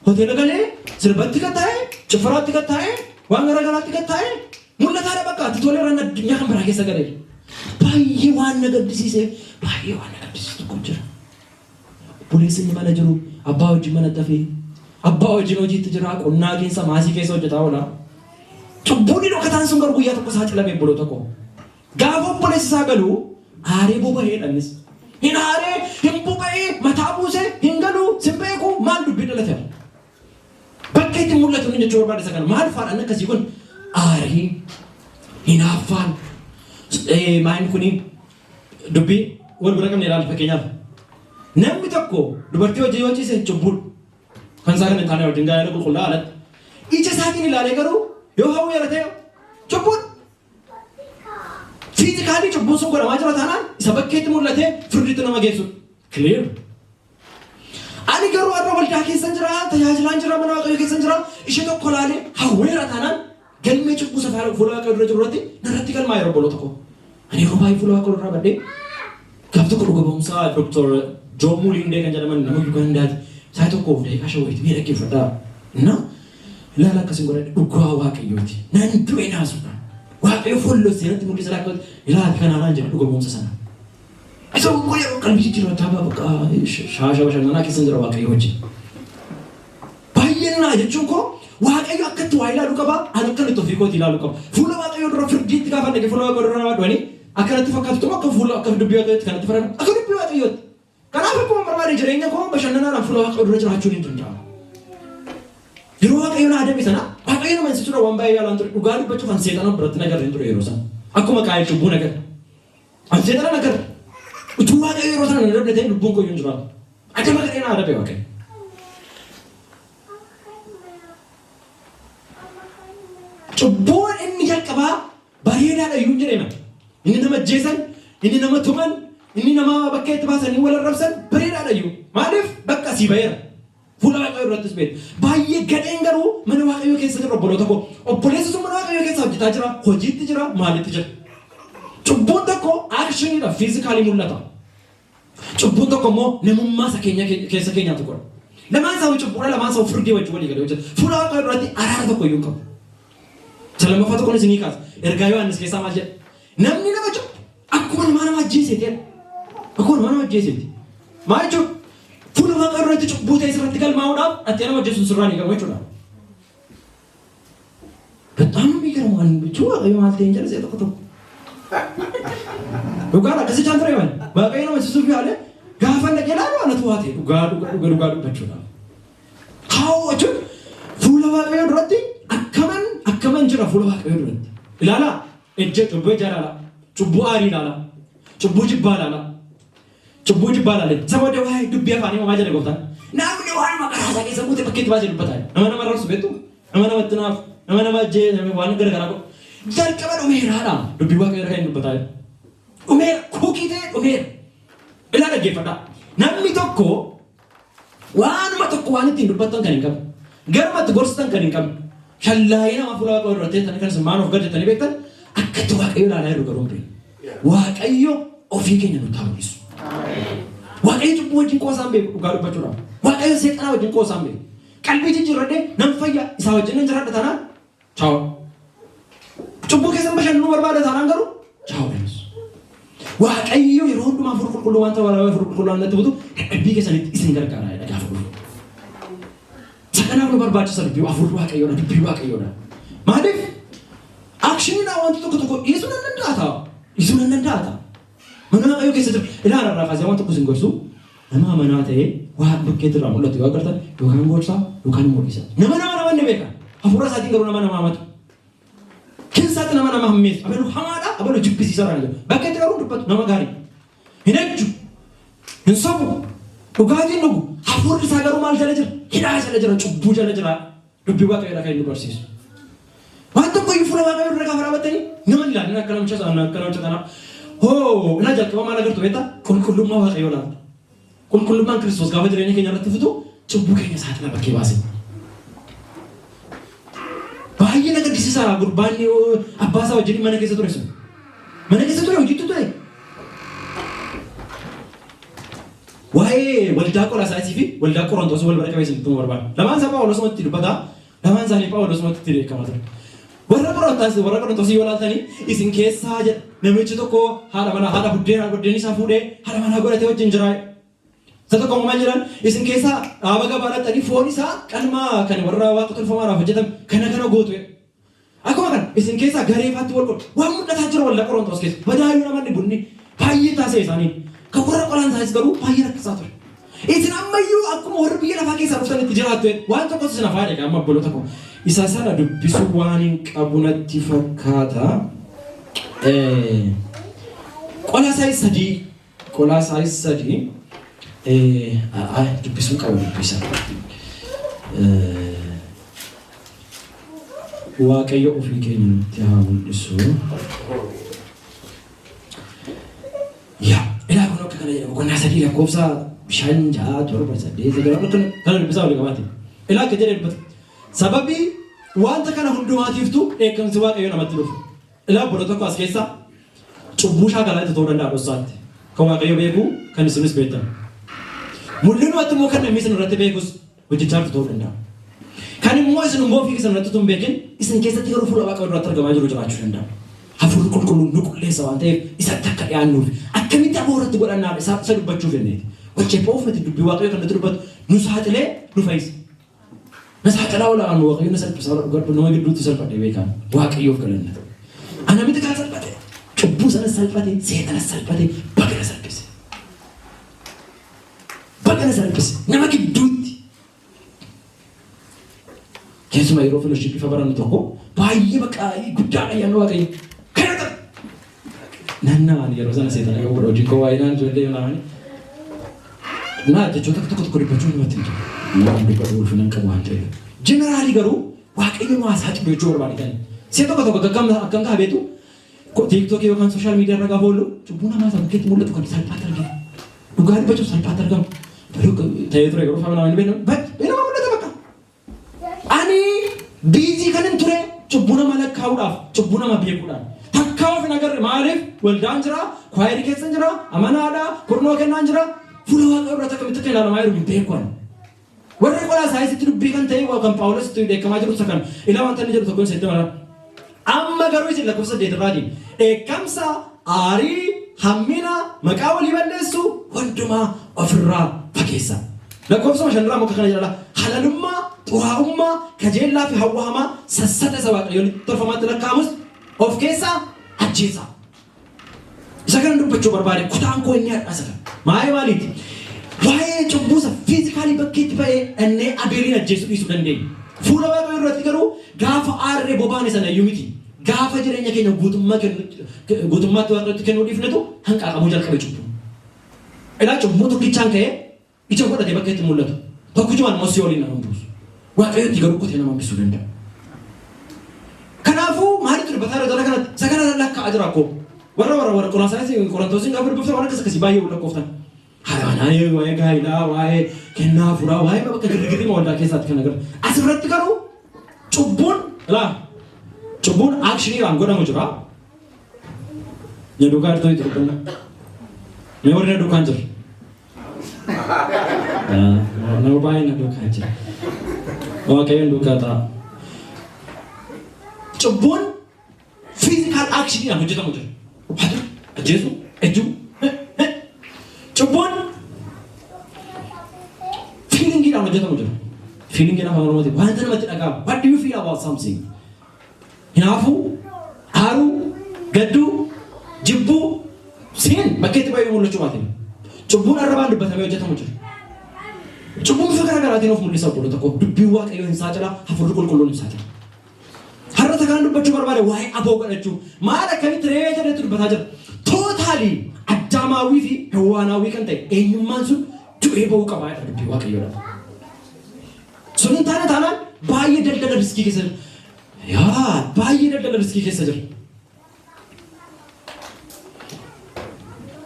hoteela galee sirbatti kan taa'e cifaraatti kan taa'e waan garagaraatti kan taa'e mul'ataadha bakka ati tolee irraan addunyaa kan biraa keessa galee baay'ee waan na gaddisiise baay'ee waan na gaddisiisu tokko jira. Buleessi mana jiru abbaa wajjin mana dafee abbaa wajjin hojiitti jira qonnaa keessa maasii keessa hojjetaa oola. Cubbuun dhokataan sun garuu guyyaa tokko saaxilamee buloo tokko. Gaafa obboleessi isaa galuu aaree boba'eedhanis. Hin aaree hin boba'ee mataa buusee hin galuu sin beeku maal dubbii dhalate. Bakka itti mul'atu inni jechuu barbaade isa kana maal faadhaan akkasii kun aarii hinaaffaan maayin kuni dubbii wal bira qabne ilaali fakkeenyaaf. Namni tokko dubartii hojii yoo ciise cubbuudha. Kan isaa kan hin taane wajjin gaa'ela qulqullaa alatti. Ija isaatiin ilaalee garuu yoo hawwii irra ta'e cubbuudha. Fiizikaalii cubbuun sun godhamaa jira taanaan isa bakkeetti mul'atee firdiitti nama geessudha. Clear. Ani garuu har'a waldaa keessan jira tajaajilaan jira mana waaqayyoo keessan jira ishee tokko ilaalee hawwii irra taanaan galmee cubbuu safaara fuula waaqayyoo dura jiru irratti narratti galmaa yeroo obboloota koo. Ani yeroo baay'ee fuula waaqayyoo irraa baddee gaaf tokko dhuga ba'umsaa Dr. Joon Muliindee kan jedhaman nama Yugandaati. Saya tokko of deekaa shawweetti miidha keeffadhaa. Na ilaala akkasiin godhadhe dhugaa waaqayyooti. Nan du'e naasuudha. Waaqayyo folloo seenatti mul'isa laakkooti. Ilaali kanaan jedhe dhuga ba'umsa sana. Isa kun yeroo qalbii jijjiirraa taabaa bakka shaasha bashannanaa keessa jira waaqayyo wajjin. Baay'ee naa jechuun koo waaqayyo akkatti waa ilaaluu qaba. Ani akkanitti ofii kooti ilaaluu qaba. Fuula waaqayyo dura firdiitti gaafa dhaqee fuula waaqayyo dura nama dhuwanii akkanatti fakkaatu akka fuula akka dubbii waaqayyootti kanatti faradha. Akka dubbii waaqayyootti. Kanaaf akkuma barbaade jireenya koo bashannanaadhaan fuula waaqayyoo dura jiraachuun hin danda'amu. Yeroo waaqayyoon aadame sana waaqayyo nama insisuudha waan baay'ee yaalaan ture dhugaa dubbachuuf an seexana biratti nagarra hin ture yeroo sana. Akkuma qaayee cubbuu nagarra. An seexana nagarra. Utuu waaqayyo yeroo sana na dabde ta'e lubbuun koo hin jiraatu. Adama gadhee na adabe waaqayyo. Cubbuun inni jalqabaa bareedaadha iyyuu hin jedhama. Inni nama ajjeesan, inni nama tuman, inni nama bakka itti baasanii wal arrabsan bareedaadha iyyuu. Maaliif bakka asii baheera. Fuula waaqayyoo irrattis beeku. Baay'ee gadheen garuu mana waaqayyoo keessa jira obboloota koo. Obboleessi sun mana waaqayyoo keessa hojjetaa jira, hojiitti jira, maalitti jira. Cubbuun tokko aakshiniidha, fiizikaalii mul'ata. Cubbuun tokko immoo namummaa isa keessa keenyaatu godha. Lamaan isaa cubbuudha, lamaan isaa firdii wajjin walii galee hojjeta. Fuula waaqayyoo irratti araara tokko iyyuu qabu. Lammaffaa tokkoon isinii kaasa. Ergaa Yohaannis keessaa maal jedha? Namni nama cubbu akkuma nama ajjeeseeti. Akkuma nama ajjeeseeti. Maal jechuudha? Fuula waaqayyoo irratti cubbuu ta'e irratti galmaa'uudhaaf ati nama ajjeesuun sirraa ni gamu jechuudha. Bexaam miidhagama waan jechuudha waaqayyoo maal ta'e hin jedhase tokko tokko. Dhugaan akkasii caan ture malee waaqayyoo nama ajjeesuuf yaale gaafa dhaqee ilaalu anatu waa ta'e dhugaa dubbachuudha. Haa jechuun fuula waaqayyoo duratti akkaman jira fuula waaqayyoo duratti. Ilaalaa ejja cubbuu jaalala, cubbuu aarii ilaala, cubbuu jibbaa ilaala. Cubbuu jibbaa ilaale. Sababa waa'ee dubbii afaanii homaa jedhe gooftaan. Namni waan maqaa isaa keessa guute bakkeetti baasee dubbataa. Nama rarsu beektu, namatti naaf, nama ajjee waan garagaraa godhu. Jalqaba dhumeeraadha. Dubbii waaqayyoo kan dubbataa. Dhumeera kuukii ta'e dhumeera. Ilaa dhaggeeffadhaa. Namni tokko waanuma tokko waan ittiin dubbattan kan hin qabne. Garumatti gorsitan kan hin qabne. Shallaayii nama fuula waaqayyoo dura teessanii kan isin maan of gaddatanii beektan akkatti waaqayyoo ilaalaa jiru garuu hin Waaqayyo ofii keenya nutti haa mul'isu. Waaqayyo cubbuu wajjin qoosaan beeku dhugaa dubbachuudhaaf. Waaqayyo seexanaa wajjin qoosaan beeku. Qalbii jijjiirradhee nan fayya isaa wajjin nan jiraadha taanaan. Chaawa. Cubbuu keessan bashannanuu barbaada taanaan garuu chaawuudhaanis. Waaqayyo yeroo hundumaa hafuura qulqulluu wanta waraabaa hafuura qulqulluu natti butu dadhabbii keessanitti isin gargaara gaafa dhufu. Sakanaaf nu barbaachisa dubbii hafuurri waaqayyoodha dubbii waaqayyoodha. Maaliif akshiniidhaan wanti tokko dhiisuu nan danda'a. Mana waaqayyoo keessa jiru ilaala irraa kaasee waan tokko isin gorsu nama amanaa ta'ee waan bakkeetti irraa mul'atu yoo agartan yookaan gorsaa yookaan mul'isa. Nama ni beeka. Hafuura isaatiin garuu nama hamatu. Keessaatti nama hammeessu. Abaluu hamaadha. Abaluu jibbisiisaa irraa jiru. Bakkeetti garuu dubbatu nama gaarii. Hin ejju. Hin sobu. Dhugaatiin dhugu. Hafuurri isaa garuu maal jala jira? Hidhaa jala jira. Cubbuu jala jira. Dubbii waaqayyoodha kan inni barsiisu. Waan tokko iyyuu fuula waaqayyoo irra gaafa raawwattanii nama ilaalin akka namicha sanaa. Ina jalqaba maal agartu beektaa? Qulqullummaa waaqayyoo laata. Qulqullummaan Kiristoos gaafa jireenya keenya irratti fitu cubbuu keenya saaxila bakkee baase. Baay'ee na gaddisiisaa gurbaan abbaa isaa wajjin mana keessa ture sun. Mana keessa ture hojiitu ture. Waa'ee waldaa Qolaasaayisii fi waldaa Qorontoos wal bira qabeessa bittuu barbaada. Lamaan isaa Phaawulosumatti dubbata. Lamaan isaanii Phaawulosumatti beekama ture. Warra Qorontosii yoo laaltanii isin keessaa jedha namichi tokko haadha buddeen isaa fuudhee haadha manaa godhatee wajjin jira. Isa tokko maal jedhan isin keessaa dhaaba gabaadhattanii foon isaa qalmaa kan warra waaqa tolfamaadhaaf hojjetame kana gootu. Akkuma kana isin keessaa gareefaatti wal qooddu waan mul'ataa jira waldaa Qorontos keessa badaayyuu namoonni bunni baay'ee taasise isaanii kan warra Qolaasaayiis garuu baay'ee rakkisaa ture. Isin ammayyuu akkuma warra biyya lafaa keessaa dhuftanitti jiraattu waan tokkos isin afaan egaa amma obboloota koo. Isa sana dubbisuu waan hin qabu natti fakkaata. Qolaasaayis 3 dubbisuu qabu dubbisa. Waaqayyo ofii keenya nutti haa mul'isu. Ilaa kun akka kana jedhamu qonnaa 3 lakkoofsa 5 6 7 8 kana dubbisaa walii qabaate. Ilaa akka jedhee dubbata. Sababii wanta kana hundumaatiiftu eegamsi waaqayyoo namatti dhufu. Ilaa bolo tokko as keessa cubbuu shaakalaa itti ta'uu danda'a dhossaatti. Kan waaqayyo beeku kan isinis beektan. Mul'inumatti immoo kan namni isin irratti beekus hojjechaa ta'uu danda'a. Kan immoo isin immoo ofii isin irratti tun beekin isin keessatti garuu fuula waaqayyoo irratti argamaa jiru jiraachuu danda'a. Hafuurri qulqulluun nu qulleessa waan ta'eef isatti akka dhiyaannuuf akkamitti hafuuratti godhannaadha isa dubbachuuf jenneeti. Wajjephaa uffatee dubbii waaqayyoo kan nutti dubbatu nu saaxilee nu fayyisa. Nasaaxilaa olaanuu waaqayyoon salphisaa nama gidduutti salphate beekan waaqayyoof galanna. Ana miti kan salphate cubbuu sana salphate seexana salphate bagana salphise. Nama gidduutti. Keessumaa yeroo fellowship ifa barannu tokko baay'ee bakka guddaadha yaannu waaqayyo. Kana nannaan yeroo sana seexana yoo hojii koo waayinaan ijoollee naani. Naa jechoota tokko dubbachuu namatti hin jiru. Waan dubbatu ulfina qabu waan ta'eef. Jeneraali garuu waaqayyo nu haasaa xiqqoo jechuu barbaadatan. See tokko akkam kaa beetu TikTok yookaan social media irra gaafa oolu cubbuu namaa isa bukkeetti mul'atu kan salphaatti argamu. Dhugaa dubbachuuf salphaatti argamu. Ta'ee ture garuu faama namaa hin beeknu mul'ata bakka. Ani biizii kanin ture cubbuu nama lakkaa'uudhaaf cubbuu nama beekuudhaan. Takkaa of hin agarre maaliif waldaan jira, kwaayirii keessa jira, amanaadha, kurnoo kennaan jira. Fuula waaqayyoo irratti akkamitti ilaalamaa jiru hin beekan. Warri Qolaasaayisitti dubbii kan ta'e kan Phaawulositti beekamaa jiru isa kana. Ilaa wanta inni jedhu tokkoon seetti mara. Amma garuu isin lakkoofsa 8 irraatiin dheekkamsa, aarii, hammina, maqaa walii balleessu hundumaa ofirraa fageessa. Lakkoofsa 5 irraa muka kana jedhala. Halalummaa, xuraa'ummaa, kajeellaa fi hawwa hamaa sassata isa waaqayyoon tolfamaatti lakkaa'amus of keessaa ajjeesa. Isa kana dubbachuu barbaade kutaan koo inni hadhaasa kana. Maaliiti? Waa'ee cubbuusa fiizikaalii bakkeetti ba'ee innee abeeliin ajjeesuu dhiisuu dandeenya. Fuula waaqayyoo irratti garuu gaafa aarree bobaan sana iyyuu miti. Gaafa jireenya keenya guutummaatti waaqayyootti kennuu dhiifnetu hanqaaqamuu jalqabe cubbuu. Ilaa cubbuu tokkichaan ka'ee ija godhatee bakkeetti mul'atu. Tokkichumaan immoo si'ooliin nama buusu. Waaqayyootti garuu kutee nama hambisuu danda'a. Kanaafuu maalitti dubbataa irra kanatti sagana lakkaa'aa jira akkoo. Warra Qolaasaayis Qorontoosiin gaafa dubbiftan waan akkasii baay'ee lakkooftan. Haalamanaa waa'ee gaa'ilaa, waa'ee kennaa furaa, waa'ee bakka girgirrima waldaa keessaatti kan agarru. Asirratti garuu cubbuun akshiniidhaan godhamu jira. Nyaduukaa irratti itti dubbanna. Mee warri nyaduukaan jiru? Nama baay'ee nyaduukaa jira. Waaqayyoon duukaa ta'a. Cubbuun physical action yaa hojjetamu jira. Hadu ajjeesu ejju cubbuun feeling yaa hojjetamu jira. Feeling yaa hawaasummaati wanta namatti dhaga'amu. What do you feel about something? Hinaafu aaru gaddu jibbu siin bakkeetti baay'ee mul'achuu baate. Cubbuun arrabaan dubbatamee hojjetamu jira. Cubbuun bifa garaagaraatiin of mul'isa obboloo tokko dubbii waaqayyoo hin saacila hafuurri qulqulluun hin saacila. Har'a takaan dubbachuu barbaade waa'ee aboo godhachuu maal akkamitti re'ee jedhetu dubbataa jira. Tootaalii addaamaawwii fi hewaanaawwii kan ta'e eenyummaan sun du'ee ba'uu qabaa jedha dubbii waaqayyoodha. Sun hin taane taanaan baay'ee daldala riskii keessa jira. Yaa baay'ee daldala riskii keessa jira.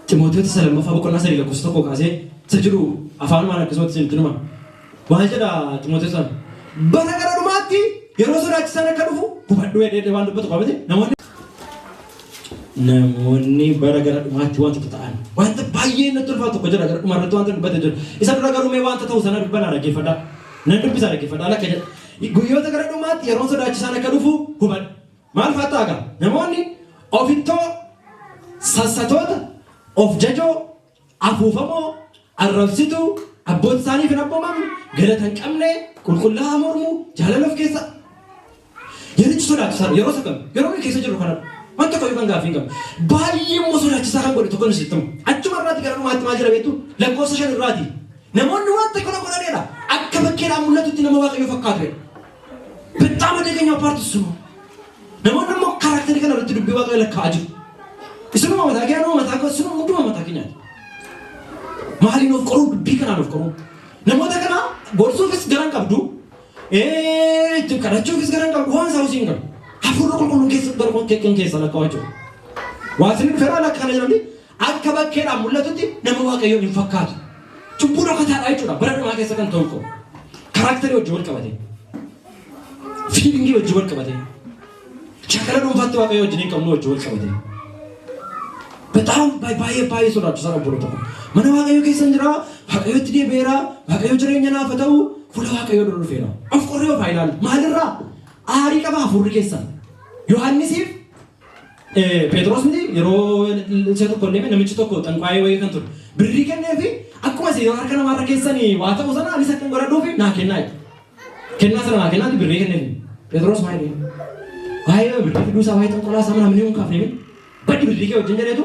Timootewos Lammaffaa boqonnaa 3 lakkoofsa 1 kaasee isa jiru afaanumaan akkasumatti sintinuma. Maal jedha Timootewos bara gara dhumaatti yeroo sodaachisaan akka dhufu hubadhu jedhee waan dubbatu qabate namoonni bara gara dhumaatti wanta ta'an wanta baay'ee natti ulfaatu tokko jira gara dhumarratti wanta dubbate jira. Isa dura garuu mee wanta ta'u sana dubbanaa dhaggeeffadha. Nan dubbisaa dhaggeeffadha akka jedha. Guyyoota gara dhumaatti yeroo sodaachisaan akka dhufu hubadhu. Maal fa'aata agar namoonni ofittoo sassatoota of jajoo afuufamoo arrabsituu abboota isaaniif hin abboomamu galata hin qabne qulqullaa'aa mormuu jaalala of keessa yerichi sodaachisaa yeroo sakam yeroo keessa jiru kana wanta qoyuu kan gaaffii hin qabu baay'ee immoo sodaachisaa kan godhe tokko nusittamu achuma irraati gara dhumaatti maal jira beektu lakkoofsa 5 irraati namoonni wanta kana godhanidha akka bakkeedhaan mul'atutti nama waaqayyoo fakkaatu በጣም አደገኛ ፓርት እሱ ነው namoonni immoo kaaraakterii kana irratti dubbii waaqayyoo lakkaa'aa jiru isuma mataakee anoo mataakoo isuma hunduma mataakenyaati maaliin of qoruu dubbii kanaan of qoruu namoota kana gorsuufis garan qabdu kadhachuufis garan qabdu waan saawusii hin qabu hafuurri qulqulluun keessa darboon keekken keessa lakkaa'aa jiru waasiniin feraa lakka kana jedhamni akka bakkeedhaan mul'atutti nama waaqayyoo hin fakkaatu cubbuu dhokataadha jechuudha bara dhumaa keessa kan ta'u qabu kaaraakterii wajjin wal qabate fiilingii wajjin wal qabate shakala dhuunfaatti waaqayyoo wajjin hin qabnu wajjin wal qabate በጣም ባየ ሶዳችሁ ሰራብሮ ተቆ ማን ዋቀዮ ከሰን ጅራ ዋቀዮ ትዲ ቤራ ዋቀዮ ጅሬኛና ፈተው ፉለ ዋቀዮ ዶሮ ፌራ አፍቆሪዮ ፋይናል ማልራ አሪ ቀባ ፉሪ ከሰ ዮሐንስ ጴጥሮስ ምን የሮ ሰቶ ኮኔ ነምጭ ተቆ ጠንቋይ ወይ ከንቱ ብሪ ከነፊ አኩማ ሲዮ አርከና ማራ ከሰኒ ዋተው ሰና ሊሰከን ጎረዶ ፊ ናከና ከና ናከና ብሪ ከነፊ ጴጥሮስ ማይደ ዋይ ብሪ ዱሳ ዋይ ተቆላ ሰምና ምን ይሁን ካፍኔ በዲ ብሪ ከው ጀንጀሬቱ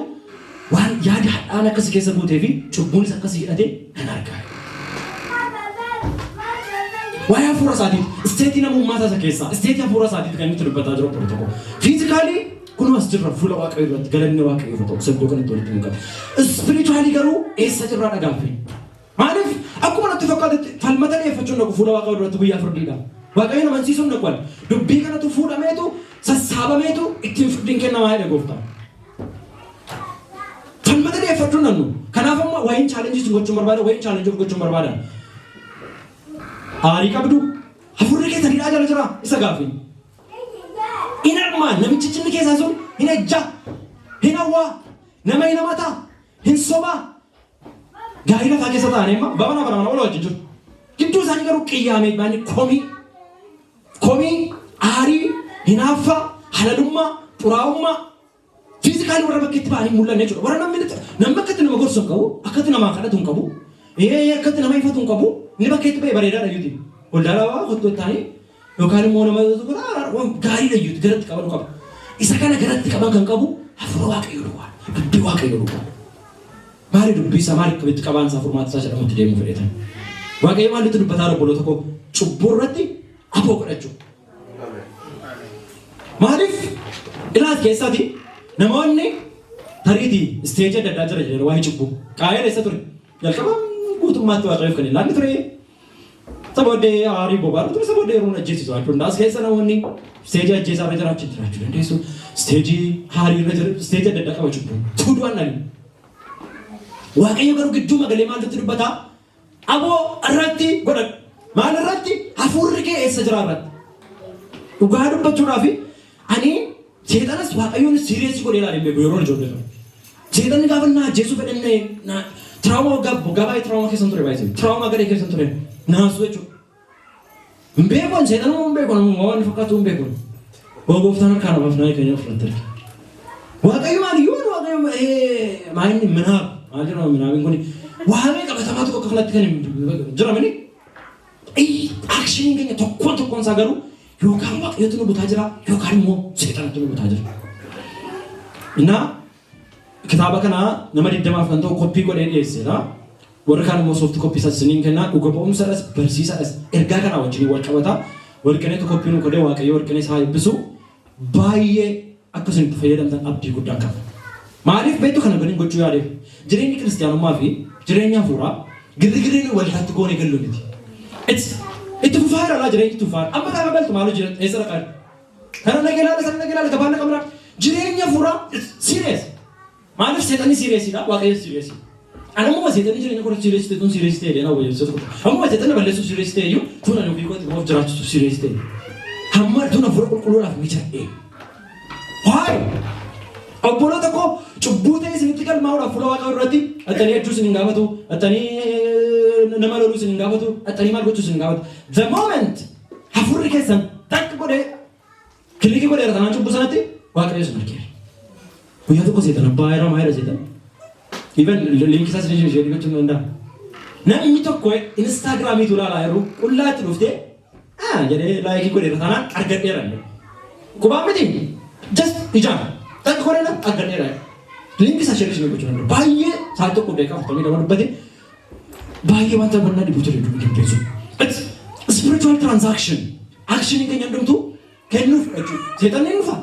waan yaada hadhaan akkasii keessa buutee fi cubbuunis akkasii hidhatee nan argaa. Waa'ee hafuura isaatiif isteetii namummaa isa keessaa isteetii hafuura isaatiif kan nuti dubbataa jiru tokko tokko. Fiizikaalii kun as jirra fuula waaqayyoo irratti galanni waaqayyoo irratti ta'u saddoo kanatti walitti hin qabu. Ispirichuwaalii garuu eessa jirraa dhagaaffe. Maaliif akkuma natti fakkaatutti falmata dhiyeeffachuun dhagu fuula waaqayyoo irratti guyyaa firdiidha. Waaqayyoon amansiisuun dhagu dubbii kanatu fuudhameetu sassaabameetu ittiin firdiin kennamaa jedhe gooftaan. falmata dhiyeeffachuun nannu kanaaf amma waa'een chaalenjii sun gochuun barbaada waa'een chaalenjii gochuun barbaada aarii qabdu hafuurri keessa hidhaa jala jira isa gaafin inarmaan namichi chinni keessaa sun hin ejja hin hawwaa nama hin hamataa hin sobaa gaarii lafaa keessa ta'anii amma babana wala wajjin jiru gidduu isaanii garuu qiyyaamee baani komii aarii hinaaffaa halalummaa xuraa'ummaa fiizikaalii warra bakkeetti ba'anii mul'anne jechuudha. Warra namni akkatti nama gorsu hin qabu, akkatti namaa kadhatu hin qabu, akkatti nama ifatu hin qabu, inni bakkeetti ba'e bareedaadha jechuudha. Waldaalaa hojjettaanii yookaan immoo nama gaariidha jechuudha garatti qaban qabu. Isa kana garatti qaban kan qabu hafuura waaqayyoo dhugaa, dubbii waaqayyoo dhugaa. Maali dubbii isaa maali akkamitti qabaan isaa furmaata isaa jedhamutti deemu fedhetan. Waaqayyo maalitti dubbataa obboloo tokko cubbuu irratti aboo godhachuu. Maaliif ilaas keessaati namoonni tariitii isteejii adda addaa jira jedhanii waa'ee cubbuu qaayee eessa ture jalqaba guutummaatti waaqayyoof kan ilaalli ture sabooddee aarii bobaaru ture sabooddee yeroon ajjeesisu jechuudha as keessa namoonni isteejii ajjeesaa irra jiraachuu dandeessu isteejii aarii irra jira isteejii adda addaa qaba cubbuu tuudu'an nali waaqayyo garuu gidduu magalee maaltu dubbataa aboo irratti godhadhu maal irratti hafuurri kee eessa jira irratti dhugaa dubbachuudhaaf ani seetanas waaqayyoon siriyeessi godhee ilaalee beeku yeroo ijoollee seetanni gaafa na ajjeesuu fedhannee trauma gabaayee trauma keessan ture baay'ee trauma gadee keessan ture naasuu jechuudha. Mbeekuun seetanuma mbeekuun waan fakkaatu mbeekuun وقفتنا كنا بفناي كنا فرنتر واقعي ما اليوم واقعي ما إني مناب ما جرى مناب يقولي وهذا كذا تبغى تقول كذا جرى مني أي أكشن كذا تكون ساقرو يوكام واقعي تنو بتاجرا يوكام مو سيطان تنو بتاجر إننا كتابك أنا نمر الدماغ فانتو كوبي كده إيسيرا وركان مو سوفت كوبي سنين كنا وقبهم سرس برسيس إرجع كنا وجري وركبتا وركنه تو كوبي نو كده واقعي وركنه ساي بسوا بايه أكثر تفيدم تان أبدي كودا كم ما أعرف بيتو خنا بنين قلتوا يعرف جريني كريستيانو ما في جريني فورا جريني ولا حتى كوني قالوا لي إنت تفاعل على جريني تفاعل أما كم قبلت مالو جرين إيش رأيك أنا نقول كبارنا كمرة جريني فورا سيريس ما أعرف سيدني سيريس لا واقعي سيريس أنا مو سيدني جريني كورة سيريس تون سيريس تيجي أنا ويا سيدنا هم سيدنا بلسوا سيريس تيجي تونا نبي كود ما في جرات سيريس تيجي هم تونا فورا كلنا في ميشا إيه Why? Apolo tako chubute isinitikal maura fulawa kaurati atani ajus ningabatu atani namalolu ningabatu atani malgotu ningabatu the moment hafurri kesan tak kode kiliki kode ratana chubusanati waqres marker uyatu ko setan bayra mayra setan even link sas jeri gotu nda na imito ko Instagram itulala yaru kullat lufte jere like kode ratana argadera kubameti just ijana tak korena agarnera link sa share shine gochuna baiye sato ko deka fami da bade baiye wanta banna di butere du peso it's spiritual transaction action ingenya ndumtu kenu setan infa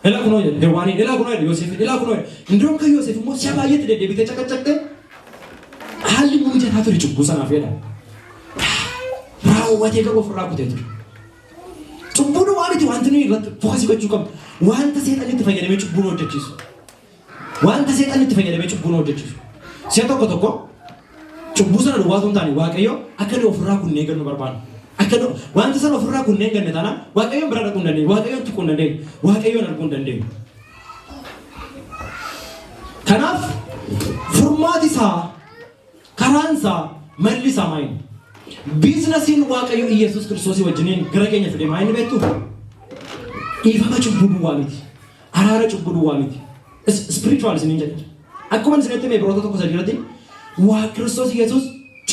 ela kuno dewani ela kuno yosef ela kuno ndrom ka yosef mo shabaye de debite chakachakte hali mu je haturi chubusa na fela rawo wate ga ofra ko tetu Cubbuun waanti wanti nuyi irratti fokkasii gochuu qabna. Wanta seexanni itti fayyadamee cubbuun hojjechiisu. Wanta seexanni itti fayyadamee cubbuun hojjechiisu. Si'a tokko cubbuu sana duwwaa osoo hin taane Waaqayyo akka inni ofirraa kunneen gannu barbaada. Akka wanta sana ofirraa kunneen ganne taanaan Waaqayyoon bira dhaquu hin dandeenyu. Waaqayyoon tuquu hin dandeenyu. Waaqayyoon arguu hin dandeenyu. Kanaaf furmaati isaa karaan isaa malli isaa maayini. Businessin Waaqayyo Yesuus Kiristoos wajjiniin gara keenya fide maayini beektu ifama cubbuu duwwaa miti araara cubbuu duwwaa miti spiritual isiniin jedhe akkuma isinitti mee biroota tokko sadii irratti waa Kiristoos Yesuus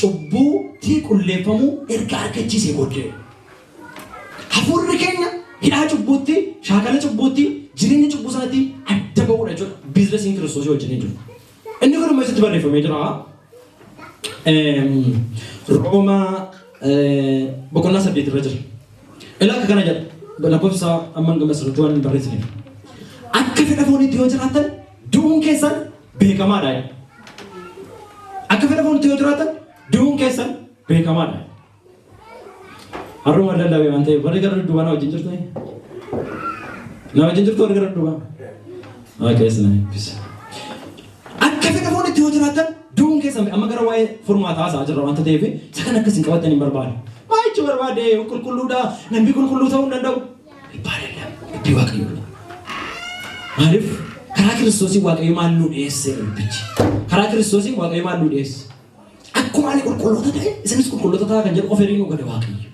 cubbuutti qulleeffamuu erga argachiisee booddee hafuurri keenya hidhaa cubbuutti shaakala cubbuutti jireenya cubbuu sanatti adda ba'uudha jechuudha businessin Kiristoos wajjiniin jiru inni kun immoo isitti barreeffamee jira Roma boqonnaa 8 irra jira. Ilaa kana jedha lakkoofsa amman gamasirratti waan barreessaniif. Akka fedha fooniitti yoo jiraatan du'uun keessan beekamaadha. Akka fedha fooniitti yoo jiraatan du'uun keessan beekamaadha. Har'uma lallabee waan ta'eef warri gara duubaa na wajjin jirtu na wajjin jirtu warri gara duubaa. Keessan bisa. Akka fedha fooniitti yoo jiraatan duun keessan amma gara waa'ee furmaataa isaa jirra wanta ta'eef isa kan akkasiin qabatanii barbaada. Maayichi barbaade qulqulluudha namni qulqulluu ta'uu hin danda'u. Baadalla dubbii Waaqayyoo. Maaliif karaa Kiristoosiin Waaqayyo maal nu dhiyeesse dubbichi. Karaa Kiristoosiin Waaqayyo maal nu dhiyeesse. Akkuma ani qulqulloota ta'e isinis qulqulloota ta'aa kan jedhu ofirrii nu godhe Waaqayyo.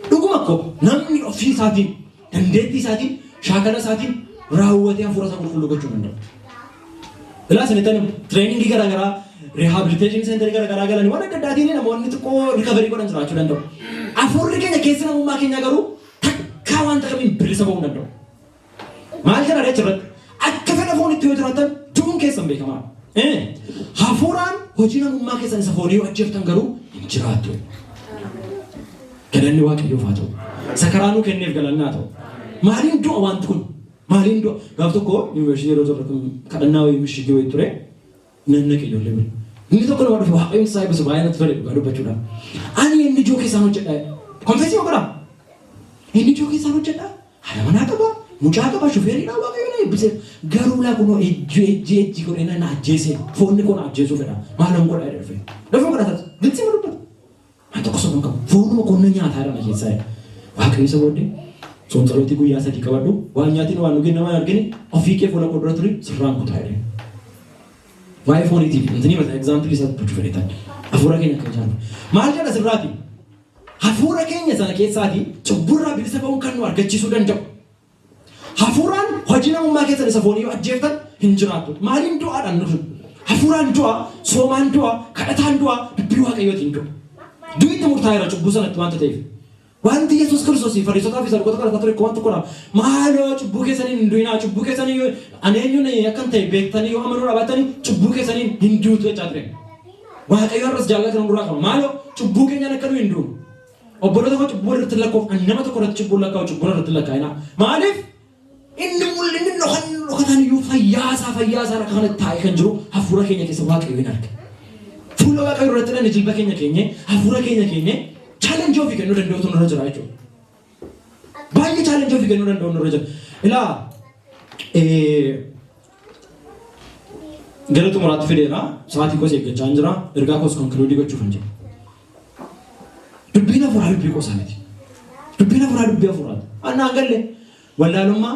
Dhuguma akkoo namni ofii isaatiin dandeettii isaatiin shaakala isaatiin raawwatee hafuura isaa qulqulluu gochuu danda'u. Ilaa isinitti tireeningii garaagaraa rehabilitation center gara galanii waan adda addaatiin namoonni xiqqoo recovery godhan jiraachuu danda'u. Hafuurri keenya keessa namummaa keenya garuu takkaa wanta kamiin bilisa ba'uu danda'u. Maal jedha jechuudha akka fedha fooniitti yoo jiraatan du'uun keessan beekamaa. Hafuuraan hojii namummaa keessan isa foonii yoo ajjeeftan garuu hin jiraattu. Galanni Waaqayyoof haa ta'u. Sakaraanuu kenneef galannaa ta'u. Maaliin du'a wanti kun? Maaliin du'a? Gaaf tokko yuunivarsiitii yeroo turre kadhannaa wayii mishigii wayii ture. Nanna keenya illee bira. Inni tokko nama dhufu waaqayyoon isaa eebbisu baay'ee natti tole dhugaa dubbachuudha. Ani inni ijoo keessaan hojjedha. Konfeesii godhaa? Inni ijoo keessaan hojjedha. Haadha manaa qaba. Mucaa qaba. Shufeeriidha waaqayyoon eebbise. Garuu laa kunoo ejji godhee na ajjeese. Foonni kun ajjeesuu fedha. Maalan godhaa jedhe dhufe. Lafa godhatas. Gilsi ma dubbata. Waan tokko soban qabu. Foonuma qonna nyaataa dha na keessaa jedha. Waaqayyo isa booddee. Soomsalootii guyyaa 3 qabadhu. Waan nyaatiin waan dhugeen nama argine ofii kee fuula qodura ture sirraan kutaa jedhe. Why for it? Antoni mata example isa puchu fedhetan. Hafuura keenya akka jaallu. Maal jedha sirraati? Hafuura keenya sana keessaati cubburraa bilisa ba'uun kan nu argachiisuu danda'u. hafuuraan hojii namummaa keessan isa foonii ajjeeftan hin jiraattu. Maaliin du'aadhaan nuuf? Hafuuraan du'a, soomaan du'a, kadhataan du'a, dubbii waaqayyootiin du'a. Du'itti murtaa'eera cubbuu sanatti waanta ta'eef. Wanti Yesuus Kiristoos Fariisotaa fi Saduuqota kadhataa ture waan tokkodha. Maaloo cubbuu keessaniin hin du'inaa, cubbuu keessanii ani eenyuun akkan ta'e beektanii yoo amanuu dhaabattanii cubbuu keessaniin hin duutu jechaa ture. Waaqayyo har'as jaallatanii duraa qaba. Maaloo cubbuu keenyaan akka nuyi hin duunu. Obboloota koo cubbuu irratti lakkoof nama tokko irratti cubbuu lakkaa'u cubbuu irratti lakkaa'ina. Maaliif? Inni mul'inni dhokataan iyyuu fayyaasaa akka kanatti taa'ee kan jiru hafuura keenya keessa waaqayyo hin arga. Fuula waaqayyo irratti dhaan jilba keenya hafuura keenya challenge ofii kennuu danda'utu nurra jira jechuudha. Baay'ee challenge ofii kennuu danda'u nurra jira. Ilaa gara xumuraatti fideera sa'aatii koos eeggachaa hin jira ergaa koos konkluudii gochuuf hin jiru. Dubbiin hafuuraa dubbii qoosaa miti. Dubbiin hafuuraa dubbii hafuuraati. Annaan galle wallaalummaa,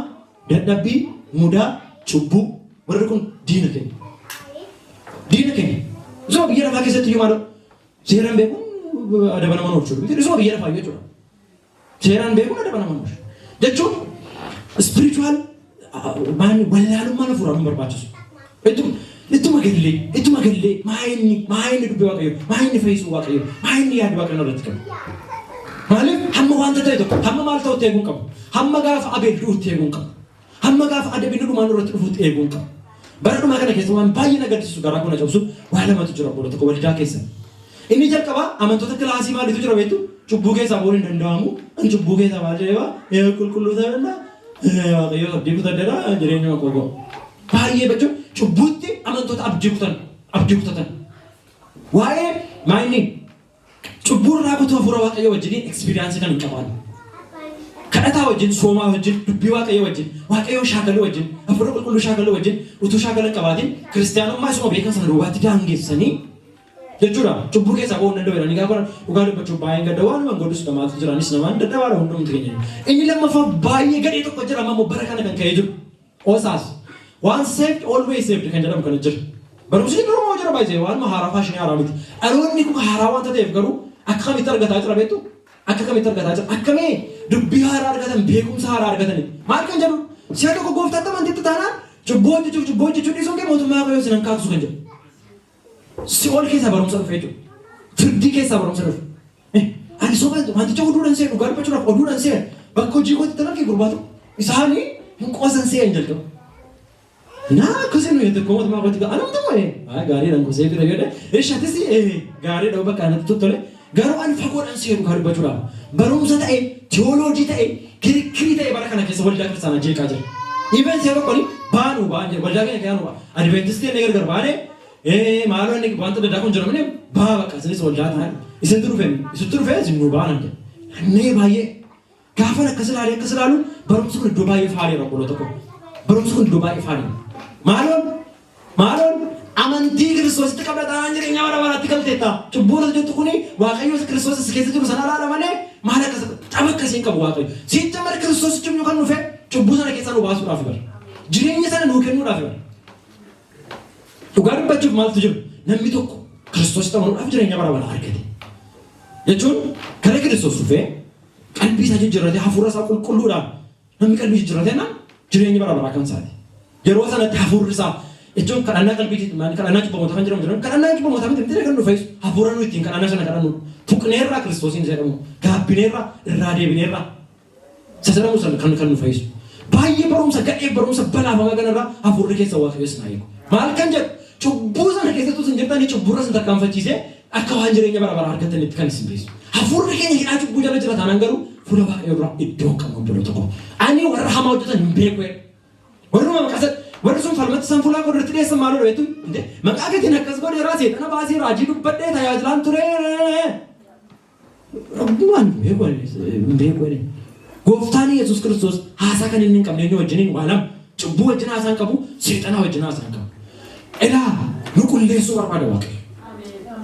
dadhabbii, mudaa, cubbuu warri kun diina keenya. Diina keenya. Isuma biyya lafaa keessatti iyyuu maaloo seeraan beekuun adaba nama oolchuu. Isuma biyya lafaa jechuudha. Seeraan beekuun adaba nama oolchuu. Jechuun spiritual wallaalummaan hafuuraa nu barbaachisu. Ittuma gallee maayinni dubbii waaqayyoo, maayinni fayyisuu waaqayyoo, maayinni yaada waaqayyoo irratti qabu. Maaliif hamma wanta ta'e tokko hamma maal ta'utti eeguun qabu. Hamma gaafa abeel du'utti eeguun qabu. Hamma gaafa adabbiin dhumaan irratti dhufuutti eeguun qabu. Bara dhumaa kana keessa waan baay'ee na gaddisiisu garaa kun cabsu waa lamatu jira obboloota koo waldaa keessa. Inni jalqabaa amantoota kilaasii maaliitu jira beektu cubbuu keessaa booliin hin danda'amu. Inni cubbuu keessaa maal jedhee qulqulluu ta'e waaqayyoo abdii kutaddeedha jireenya qoqqoo. Baay'ee jechuun cubbuutti amantoota abdii kutatan. Waa'ee maayinni cubbuu irraa kutuu hafuura waaqayyoo wajjin ekspiriyaansii kan hin qabaanne. Kadhataa wajjin, soomaa wajjin, dubbii waaqayyoo wajjin, waaqayyoo shaakaluu wajjin, hafuura qulqulluu shaakaluu wajjin utuu shaakala hin qabaatin kiristaanummaa isuma beekan sana duubaatti daangeessanii jechuudha. Cubbuu keessaa ba'uu hin danda'u. Ani gaafa dhugaa dubbachuuf baay'een gadda waan godhus namaatu jiranis namaan dadhabaadha hundumti keenya. Inni lammaffaa baay'ee gadhee tokko jira ammoo bara kana kan ka'ee jiru. Osaas. Once saved, always saved kan jedhamu kana jira. Barumsi duruma jira baay'ee waan haaraa faashinii haaraa miti. Dhaloonni kun haaraa wanta ta'eef garuu akka kamitti argataa jira beektu? Akka kamitti argataa jira? Akkamii dubbii haaraa argatan, beekumsa haaraa argatanii. Maal kan jedhu? Si'a tokko gooftaatti amantiitti taanaan cubbuu hojjechuun dhiisuun kee mootummaa waaqayyoo sinan kaaksu kan jedhu. Si'ool keessaa barumsa dhufe jechuudha. Firdii keessaa barumsa dhufe. Ani soba wanticha oduudhaan seenu dhugaa dubbachuudhaaf oduudhaan seenu bakka hojii kootti tanan gurbaatu isaanii hin qoosan seenu jalqabu. Naa akkasiin nuyi tokko mootummaa kootti anamtu malee gaariidhaan gosee bira jedhe ishaatis gaariidhaan bakka anatti tottole garuu ani fagoodhaan seenu dhugaa dubbachuudhaaf barumsa ta'e tiyooloojii ta'e kirkirii ta'e bara kana keessa waldaa kiristaanaa jeeqaa jira. Ibeen seera qoli baanuu ba'an jira waldaa keenya keenyaa adventistii inni gargar baanee maaloo inni wanta daddaa kun jira malee baa bakka isinis waldaa ta'an isitti dhufee isin nu baanan jira. Annee baay'ee gaafan akkas ilaalu barumsi kun iddoo baay'ee faaliira qoloo tokko barumsi kun iddoo baay'ee faaliira. Maaloon amantii Kiristoositti qabdataan jireenya bara baraatti galteetta. Cubbuun jettu kuni waaqayyo Kiristoos keessa jiru sana laala malee maal akkas xaba akkasiin qabu waaqayyo. Sicha mara Kiristoos cimnu kan dhufe cubbuu sana keessaa nu baasuudhaaf bara. Jireenya sana nuu kennuudhaaf bara. Dhugaa dubbachuuf maaltu jiru? Namni tokko Kiristoositti amanuudhaaf jireenya bara bara argate. Jechuun gara Kiristoos dhufee qalbii isaa jijjiirratee hafuura isaa qulqulluudhaan namni qalbii jijjiirratee jireenya bara bara kan isaati. Yeroo sanatti hafuurri isaa jechuun kadhannaa qalbiitiin kadhannaa cubbamoota kan jedhamu kadhannaa cubbamoota miti kan nu fayyisu hafuura nu ittiin kadhannaa sana kadhannu tuqneerraa Kiristoosiin jedhamu gaabbineerraa irraa deebineerraa isa jedhamu sana kan nu fayyisu. Baay'ee barumsa gadhee barumsa balaafamaa kanarraa hafuurri keessa waaqayyoon naa eegu. Maal kan jedhu cubbuu sana keessattuu sin jirtanii cubburra sin tarkaanfachiisee akka waan jireenya bara bara argatanitti kan isin beeksisu. Hafuurri keenya hidhaa cubbuu jala jira taanaan garuu fuula waaqayyoo biraa iddoo qabu obboloota koo. Ani warra hamaa hojjetan hin beeku. Warruma maqaasatti warri sun falmatti san fuulaa godhatti dhiyeessan maaloo dhabeetu maqaa keetiin akkas godheeraa seexana baasee raajii dubbadhee tajaajilaan ture. Rabbumaan hin beeku. Gooftaan Yesuus Kiristoos haasaa kan inni hin qabne inni wajjiniin waa lama cubbuu wajjin haasaa hin qabu seexana wajjin haasaa hin qabu. Ilaa nu qulleessuu barbaada waaqayyo.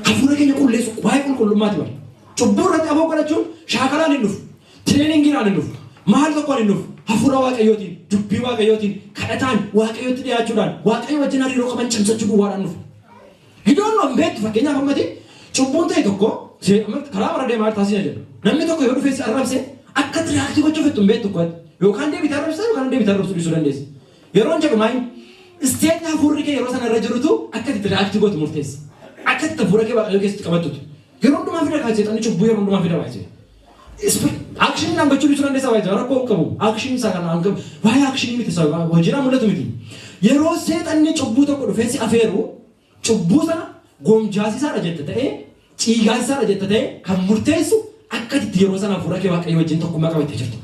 Hafuura keenya qulleessu waa'ee qulqullummaati bara. Cubbuu irratti aboo godhachuun shaakalaan hin dhufu. Tireeningiidhaan hin dhufu. Maal tokkoon hin dhufu. Hafuura waaqayyootiin, dubbii waaqayyootiin, kadhataan waaqayyootti dhiyaachuudhaan waaqayyo wajjin hariiroo qaban cimsachuu duwwaadhaan dhufu. Gidoon nu hin beektu fakkeenyaaf ammati cubbuun ta'e tokko karaa mara deemaa taasisa jedhu. Namni tokko yoo dhufee si arrabse akka tiraaktii gochuu fettu beektu kwat yookaan deebii tarreessaa yookaan deebii tarreessuu dhiisuu dandeessa yeroo jedhumaa isteetni hafuurri kee yeroo sana irra jirutu akka tiraaktii gootu murteessa akka hafuura kee waaqayyoo keessatti qabattutu yeroo hundumaa fida kaasee xanni cubbuu yeroo hundumaa fida baay'ee akshinii naan gochuu dhiisuu dandeessa baay'ee rakkoo qabu akshinii isaa kana hanga baay'ee akshinii miti isaa hojiidhaan mul'atu miti yeroo seexanni cubbuu tokko dhufee si afeeru cubbuu sana goomjaasisaadha jette ta'ee ciigaasisaadha jette ta'ee kan murteessu akka itti yeroo sana hafuura kee waaqayyoo wajjin tokkummaa qabattee jirtu.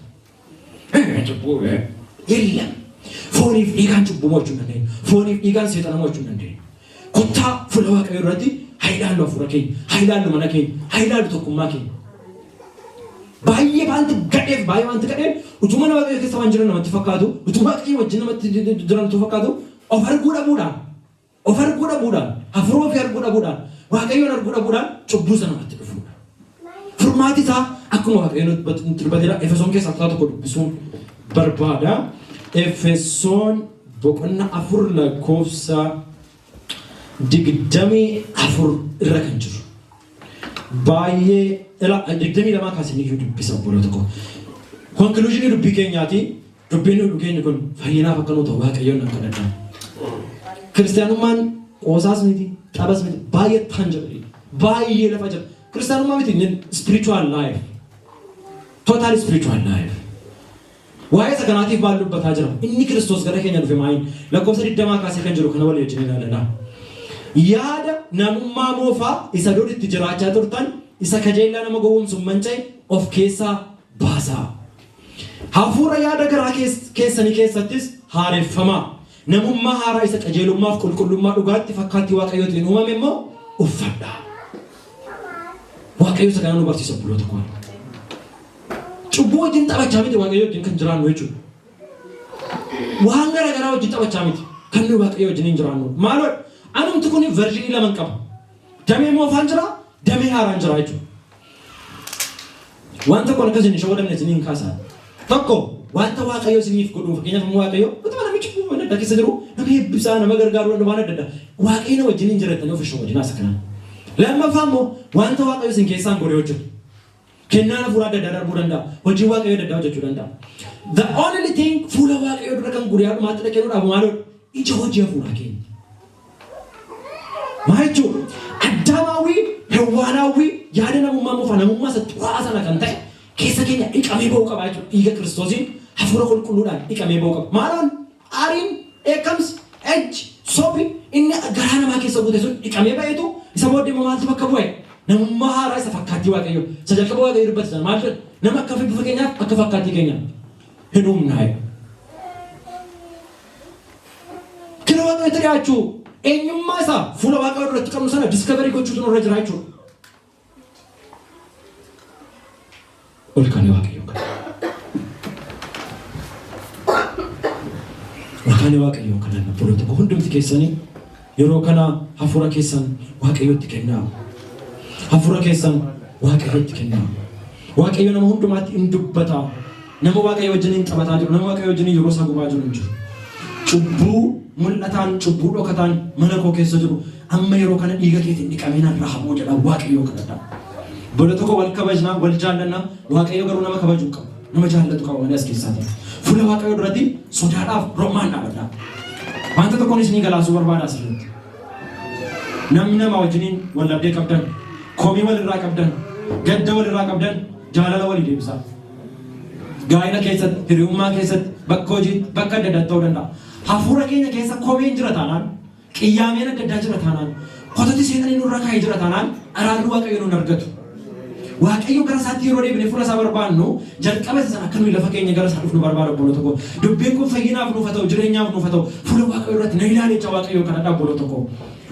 Cubbuu yella fooniif dhiigaan cubbuu mo'achuu dandeenyu fooniif dhiigaan seexana mo'achuu dandeenyu kottaa fuula waaqayyoo irratti hailaallu hafuura keenya hailaallu mana keenya hailaallu tokkummaa keenya. Baay'ee waanti gadheef utuma nama waaqayyoo keessa waan jiran namatti fakkaatu utuma waaqayyoo wajjin namatti jirantu fakkaatu of arguu dhabuudhaan hafuura ofii arguu dhabuudhaan waaqayyoon arguu dhabuudhaan cubbuu sana namatti dhufuudha. Furmaati isaa akkuma waaqayyoon dubbateedha. Efesoon keessaa kutaa tokko dubbisuun barbaada. Efesoon boqonnaa 4 lakkoofsa 24 irra kan jiru. Baay'ee digdamii lamaa kaasanii iyyuu dubbisa obboloota koo. Konkluuzinii dubbii keenyaati. Dubbiin nu keenya kun fayyinaaf akka nu ta'u waaqayyoon akka dadhabu. Kiristaanummaan qoosaas miti, xabas miti, baay'ee tangible, baay'ee lafa jira. Kiristaanummaa miti spiritual life. Total spiritual life. Waa'ee saganaatiif maal dubbataa jira? Inni Kiristoos gara keenya dhufe maayin lakkoofsa 20 kaasee kan jiru kana walii wajjin ilaalladha. Yaada namummaa moofaa isa duritti jiraachaa turtan isa kajeellaa nama gowwoomsu manca'e of keessaa baasaa. Hafuura yaada garaa keessanii keessattis haareffamaa. Namummaa haaraa isa qajeelummaaf qulqullummaa dhugaatti fakkaatti waaqayyootiin uumame immoo uffadhaa. Waaqayyo isa kana nu barsiisa obboloota koo. Cubbuu wajjin taphachaa miti waaqayyo wajjin kan jiraannu jechuudha. Waan garaa wajjin taphachaa miti kan nu waaqayyo wajjin hin jiraannu. Maaloo anumti kun version 2 qaba. Damee moofaan jira, damee haaraan jira jechuudha. Wanta kun akkasiin ishee wadamne isiniin kaasaa. Tokko wanta waaqayyo isiniif godhu fakkeenyaaf waaqayyo utuma namichi cubbuu adda keessa jiru nama eebbisaa nama gargaaru waan adda addaa waaqayyo wajjin hin jiraatanii of ishee wajjin haasa kanaan. Lammaffaa immoo wanta waaqayyo isin keessaan godhe hojjetu. Kennaan hafuuraa adda addaa darbuu danda'a. Hojii waaqayyo adda addaa hojjechuu danda'a. The only thing fuula waaqayyo dura kan guyyaa dhumaatti dhaqeeruudhaaf maaloo ija hojii hafuuraa keenya. Maal jechuudha? Addaamaawwii, hewaanaawwii yaada namummaa moofaa namummaa isa xuraa'aa sana kan ta'e keessa keenya dhiqamee ba'uu qaba jechuudha. Dhiiga Kiristoosiin hafuura qulqulluudhaan dhiqamee ba'uu qaba. Maaloon aariin, dheekkamsi, ejji, sobni inni garaa namaa keessa guute sun dhiqamee ba'eetu isa booddee maaltu bakka bu'e? Namummaa haaraa isa fakkaattii waaqayyo. Isa jalqaba waaqayyo dubbatan maal jedha? Nama akka bifa keenyaaf akka fakkaattii keenyaaf hin uumnaa. Kira waaqayyotti dhiyaachuu eenyummaa isaa fuula waaqayyoo duratti qabnu sana diskaverii gochuutu nurra jira jechuudha. Ol kaanii waaqayyoo kana. Ol kaanii waaqayyoo kana obboloota koo hundumti keessanii yeroo kana hafuura keessan waaqayyootti kennaa. Hafuura keessan waaqayyootti kennaa. Waaqayyo nama hundumaatti hin dubbata. Nama waaqayyo wajjin hin taphataa jiru. Nama waaqayyo wajjin yeroo isaa gubaa jiru hin jiru. Cubbuu mul'ataan cubbuu dhokataan mana koo keessa jiru amma yeroo kana dhiiga keetiin dhiqameen irraa haboo jedha waaqayyoo kadhadha. Obboloota koo wal kabajnaa wal jaallannaa waaqayyo garuu nama kabajuu qabu. Nama jaallatu qaba malee as keessaati. Fuula waaqayyoo duratti sodaadhaaf romaan dhaabadhaa. Wanta tokkonis ni galaasuu barbaada asirratti. Namni nama wajjiniin wal dhabdee qabdan, komii walirraa qabdan, gadda walirraa qabdan, jaalala walii deebisaa. Gaa'ela keessatti, hiriyummaa keessatti, bakka hojiitti, bakka adda addaa ta'uu danda'a. Hafuura keenya keessa komiin jira taanaan, qiyyaameen adda addaa jira taanaan, kotatti seexanii nurra kaa'ee jira taanaan, araarri waaqayyo nuun argatu. Waaqayyo gara isaatti yeroo deebinee fuula isaa barbaannu jalqaba isa sana akka nuyi lafa keenya gara isaa dhufnu barbaada obboloota koo. Dubbiin kun fayyinaaf nuuf haa ta'u, jireenyaaf nuuf haa ta'u, fuula waaqayyo irratti na ilaalecha waaqayyo kadhadhaa obboloota koo.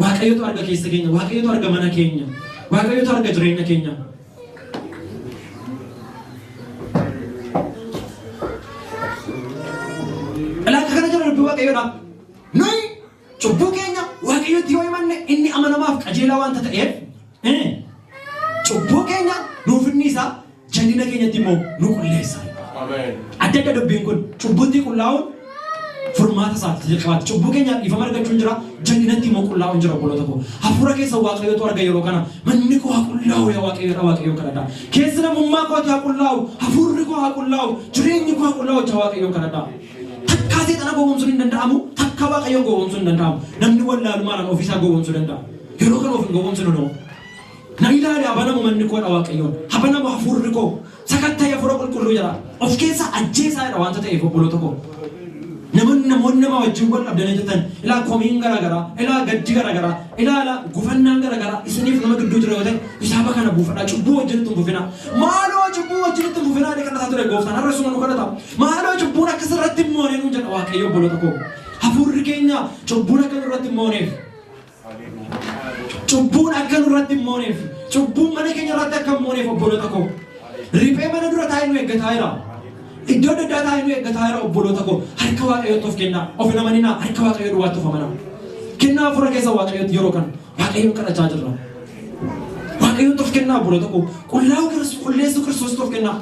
Waaqayyotu arga keessa keenya, waaqayyotu arga mana keenya, waaqayyotu arga jireenya keenya. Alaaka kana jala dubbii waaqayyoodha. Nuyi cubbuu keenya waaqayyotti yoo himanne inni amanamaaf qajeelaa waanta ta'eef cubbuu keenya nuuf inni isaa jannina keenyatti immoo nu qulleessa. Adda adda dubbiin kun cubbuutti qullaa'uun furmaata isaatti jalqabaatti. Cubbuu keenya dhiifama argachuun jira, janninatti immoo qullaa'uun jira obboloota koo. Hafuura keessa waaqayyotu arga yeroo kana manni koo haa qullaa'u. qullaa'u yaa waaqayyo kadhadhaa. Keessi namummaa kooti haa qullaa'u, hafuurri koo haa qullaa'u, jireenyi koo haa qullaa'u yaa waaqayyo kadhadhaa. Takkaa seexana gowwoomsuun hin danda'amu, takka waaqayyo gowwoomsuun hin danda'amu. Namni wallaalumaan ofiisaa gowwoomsuu danda'a. Yeroo kana of hin gowwoomsinu na ilaali habanamu manni koo dha waaqayyoon, habanamu hafuurri koo sakatta'ee hafuura qulqulluu jira. Of keessa ajjeesaadha wanta ta'eef obboloota koo. namoonni nama wajjin wal dhabdanii jirtan ilaa komiin garaagaraa ilaa gaddi garaagaraa ilaa gufannaan garaagaraa isiniif nama gidduu jira yoo ta'e isaaba kana buufadhaa cubbuu wajjin itti buufinaa maaloo cubbuu wajjin itti buufinaa ni kadhataa ture gooftaan har'a suma nu kadhata maaloo cubbuun akkasirratti moonee nu jedha waaqayyo obboloota koo hafuurri keenya cubbuun akka nurratti mooneef cubbuun akka nurratti mooneef cubbuun mana keenya irratti akka mooneef obboloota koo riphee mana dura taa'ee nu eeggataa jira. Iddoo adda addaa nu eeggataa jira obboloota koo harka waaqayyootti of kennaa of namanina harka waaqayyoo duwwaatti of amanaa kennaa hafuura keessa waaqayyootti yeroo kana waaqayyoon kadhachaa jirra waaqayyootti of kennaa obboloota koo qullaa'uu qulleessu kiristoositti of kennaa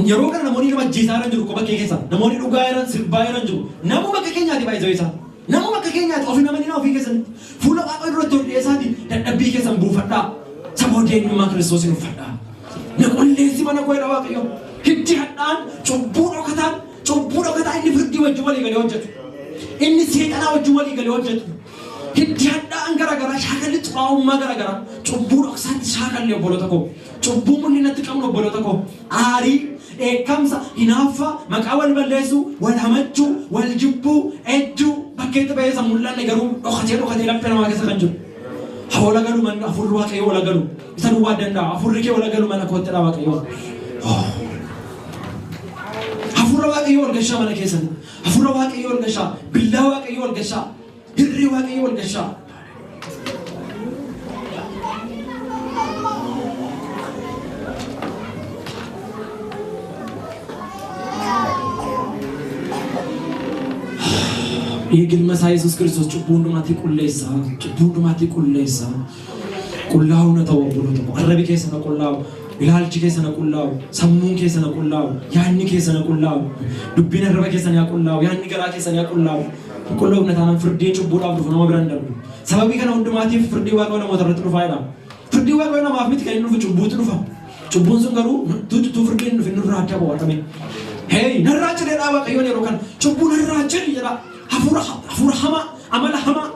yeroo kana namoonni nama ajjeesaa jiran jiru bakka keessa namoonni dhugaa jiran sirbaa jiran jiru namuu bakka keenyaati baay'ee isaa namuu bakka keenyaati of namanina ofii keessanitti fuula waaqayyoo duratti ol dhiyeessaati dadhabbii keessan buufadhaa saboodeennummaa kiristoosiin uffadhaa. Na qulleessi mana koo jedha waaqayyo. Hiddi hadhaan cubbuu dhokataa inni firdii wajjin walii galee hojjetu. Inni seexanaa wajjin walii galee hojjetu. Hiddi hadhaan garaagaraa shaakalli xuraa'ummaa garaagaraa cubbuu dhoksaatti shaakalli obboloota koo. Cubbuu mul'inatti qabnu obboloota koo. Aarii dheekkamsa hinaaffaa maqaa wal balleessuu wal hamachuu wal jibbuu hedduu bakkeetti ba'eessa mul'anne garuu dhokatee laphee namaa keessa kan jiru. Hawala galu man afurri waaqayyo wala galu isa duwwaa danda'a afurri kee wala galu mana kootti dha waaqayyo afurra waaqayyo wal gashaa mana keessan afurra waaqayyo wal gashaa billaa waaqayyo wal gashaa hirrii waaqayyo wal gashaa Ilma isaa Yesuus Kiristoos cubbuu hundumaatti qulleessa. Qullaa'uu na ta'u obboloota koo. Arrabi keessa na qullaa'u, ilaalchi keessa na qullaa'u, sammuun keessa na qullaa'u, yaadni keessa na qullaa'u, dubbiin arraba keessa na qullaa'u, yaadni garaa keessa na qullaa'u. Qullaa'uu na taanaan firdii cubbuudhaaf dhufu nama biraan darbu. Sababii kana hundumaatiif firdii waaqayyo namoota irratti dhufaa jedha. Firdii waaqayyo namaaf miti kan inni dhufu cubbuutu dhufa. Cubbuun sun garuu tu firdiin dhufu inni irraa adda baawwatame. Hey narraa jedhee waaqayyoon yeroo kan cubbuu narraa jedhi jedha. Hafuura hamaa amala hamaa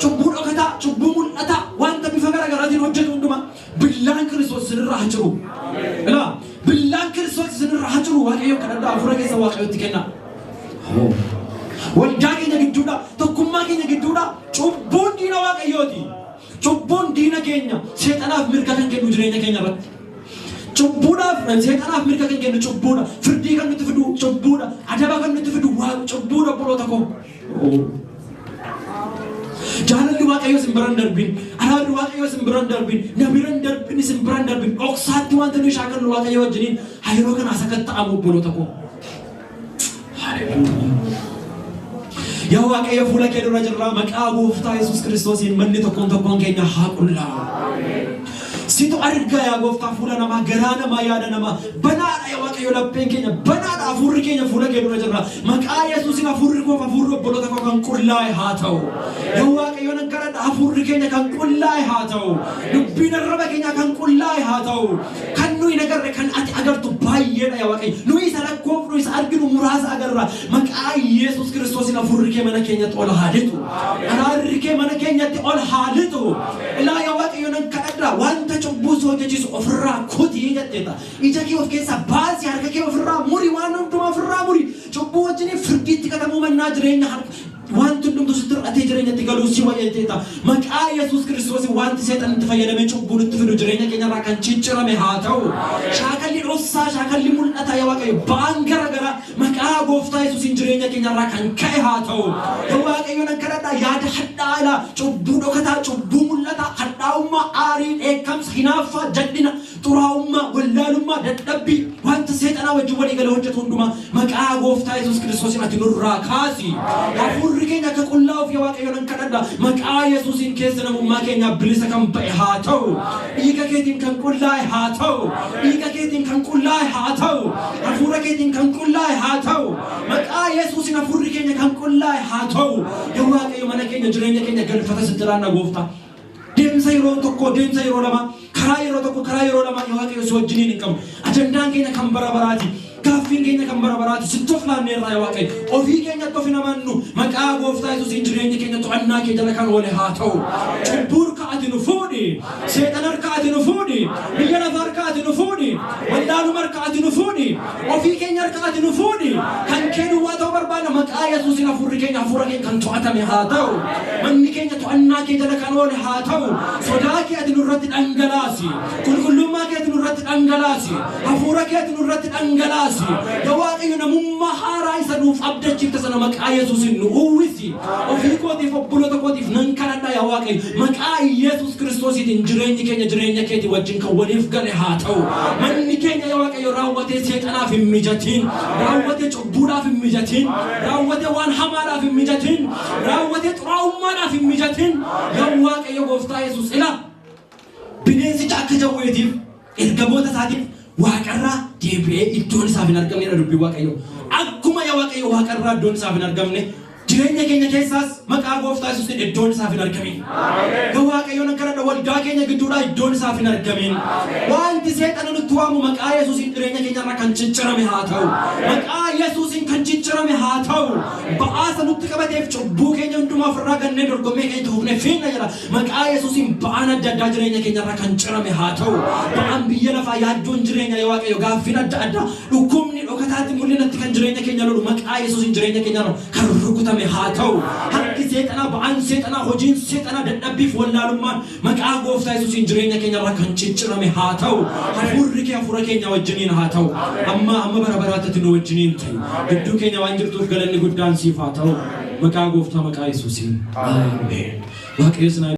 cubbuu dhokataa cubbuu mul'ataa wanta bifa garaagaraatiin hojjetu hundumaa billaan Kiristoos isinirraa haa jiru. Billaan Kiristoos isinirraa haa jiru waaqayyo kadhadhaa hafuura keessa waaqayyootti kenna. Waldaa keenya gidduudha tokkummaa keenya gidduudha cubbuun diina waaqayyooti. Cubbuun diina keenya seexanaaf mirga kan kennu jireenya keenya irratti. Cubbuudhaaf seexanaaf mirga kan kennu cubbuudha. Firdii kan nutti fidu cubbuudha. Adaba kan nutti fidu cubbuudha obboloota koo. Jaalalli waaqayyo isin biraan darbin, araarri waaqayyo isin biraan darbin, nabiraan darbin isin biraan darbin, dhoksaatti wanta nuyi shaakallu waaqayyo wajjiniin yeroo kana akka ta'amu obboloota koo. Yaa waaqayyo fuula kee dura jirra maqaa gooftaa Yesuus Kiristoosiin manni tokkoon keenya haa qullaa'u. Situ argaa yaa gooftaa fuula namaa garaa namaa yaada namaa banaadha yaa waaqayyo lapheen keenya banaadha hafuurri keenya fuula kee dura jirra maqaa Yesuusiin hafuurri obboloota koo kan qullaa'e haa ta'u yaa waaqayyo nan kadhadha hafuurri keenya kan qullaa'e haa ta'u dubbiin arraba keenya kan qullaa'e haa ta'u kan nuyi nagarre kan ati agartu baay'eedha yaa waaqayyo nuyi isa rakkoof nuyi isa arginu muraasa agarra maqaa Yesuus Kiristoosiin hafuurri kee mana keenyatti ol haa litu araarri kee mana keenyatti ol haa litu ilaa yaa waaqayyo nan kadhadha wanta cubbuu hojjechiisu ofirraa kutii jetteeta ija kee of keessaa baasii harka kee ofirraa muri waan hundumaa ofirraa muri cubbuu wajjin firdiitti katamuu mannaa jireenya wanti hundumtu sitti hir'atee jireenyatti galuu si wayyeetteeta maqaa Yesuus Kiristoos wanti seexan itti fayyadamee cubbuu nutti fidu jireenya keenyarraa kan ciccirame haa ta'u shaakalli dhoksaa shaakalli mul'ataa yaa waaqayyo ba'aan garaagaraa maqaa gooftaa Yesuusiin jireenya keenyarraa kan ka'e haa ta'u yaa waaqayyo nan kadhadha yaada hadhaa'aa cubbuu dhokataa cubbuu mul'ataa hadhaa'ummaa aarii dheekkamsa hinaaffaa jal'ina xuraa'ummaa wallaalummaa dadhabbii wanta seexan seexana wajjin walii galee hojjetu hundumaa maqaa gooftaa Yesuus Kiristoosiin ati nurraa kaasi hafuurri keenya akka qullaa'uuf yaa Waaqayyo nan kadhadha maqaa Yesuusiin keessa namummaa keenya bilisa kan ba'e haa ta'u dhiiga keetiin kan qullaa'e haa ta'u dhiiga keetiin kan qullaa'e haa ta'u hafuura keetiin kan qullaa'e haa ta'u maqaa Yesuusiin hafuurri keenya kan qullaa'e haa ta'u yaa Waaqayyo mana keenya jireenya keenya galfata sitti laanna gooftaa deemsa yeroo tokko deemsa yeroo lama karaa yeroo tokko karaa yeroo lama yaa Waaqayyo si wajjiniin hin qabu ajandaan keenya kan bara baraati gaaffiin keenya kan bara baraati sitti of laanneerraa yaa Waaqayyo ofii keenyatti of hin amannu maqaa gooftaa Yesuusiin jireenya keenya to'annaa kee jala kan oole haa ta'u cubbuu harka ati nu fuudhi seexana harka ati nu fuudhi biyya lafa harka ati nu fuudhi wallaaluma harka ati nu fuudhi ofii keenya harka ati nu fuudhi kan kee duwwaa ta'uu barbaadna maqaa Yesuusiin hafuura keenya kan to'atame haa ta'u manni keenya to'annaa kee jala kan oole haa ta'u sodaa kee ati nurratti dhangalaasi qulqullummaa kee ati nurratti dhangalaasi hafuura kee ati nurratti dhangalaasi yaa Waaqayyo namummaa haaraa isa nuuf abdachiifte sana maqaa Yesuusiin nu uwwisi ofii kootiif obboloota kootiif nan kadhadha yaa Waaqayyo maqaa Yesuus Kiristoosiitiin jireenya keetii wajjin kan waliif gale haa ta'u manni keenya yaa Waaqayyo raawwatee seexanaaf hin mijatiin raawwatee cubbuudhaaf hin mijatiin raawwatee waan hamaadhaaf hin mijatiin raawwatee xuraa'ummaadhaaf hin mijatiin yaa Waaqayyo gooftaa Yesuus ila bineensicha akka jawweetiif ergamoota isaatiif waaqarraa deebi'ee iddoon isaaf hin argamne dubbii Waaqayyo akkuma yaa Waaqayyo waaqarraa iddoon isaaf hin argamne jireenya keenya keessaas maqaa gooftaa Yesuusiin iddoon isaaf hin argamin yaa Waaqayyo nan kadhadha waldaa keenya gidduudhaa iddoon isaaf hin argamin wanti seexana nutti waamu maqaa Yesuusiin jireenya keenyarraa kan ciccirame haa ta'u maqaa Yesuusiin kan ciccirame haa ta'u ba'aasa nutti qabateef cubbuu keenya hundumaa ofirraa gannee dorgommee keenya tuufne fiinna jedha maqaa Yesuusiin ba'aan adda addaa jireenya keenyarraa kan cirame haa ta'u ba'aan biyya lafaa yaaddoon jireenya yaa Waaqayyo gaaffiin adda addaa dhukkubni dhokataatti mul'inatti kan jireenya keenya lolu maqaa Yesuusiin jireenya keenyarraa kan rukutame haa ta'u harki seexanaa ba'aan seexanaa hojiin seexanaa dadhabbiif wallaalummaan maqaa gooftaa Yesuusiin jireenya keenyarraa kan ciccirame haa ta'u hafuurri kee hafuura keenya wajjiniin haa ta'u amma bara baraatti nu wajjiniin ta'u gidduu keenya waan jirtuuf galanni guddaan siif haa ta'u maqaa gooftaa maqaa Yesuusiin ameen Waaqayyo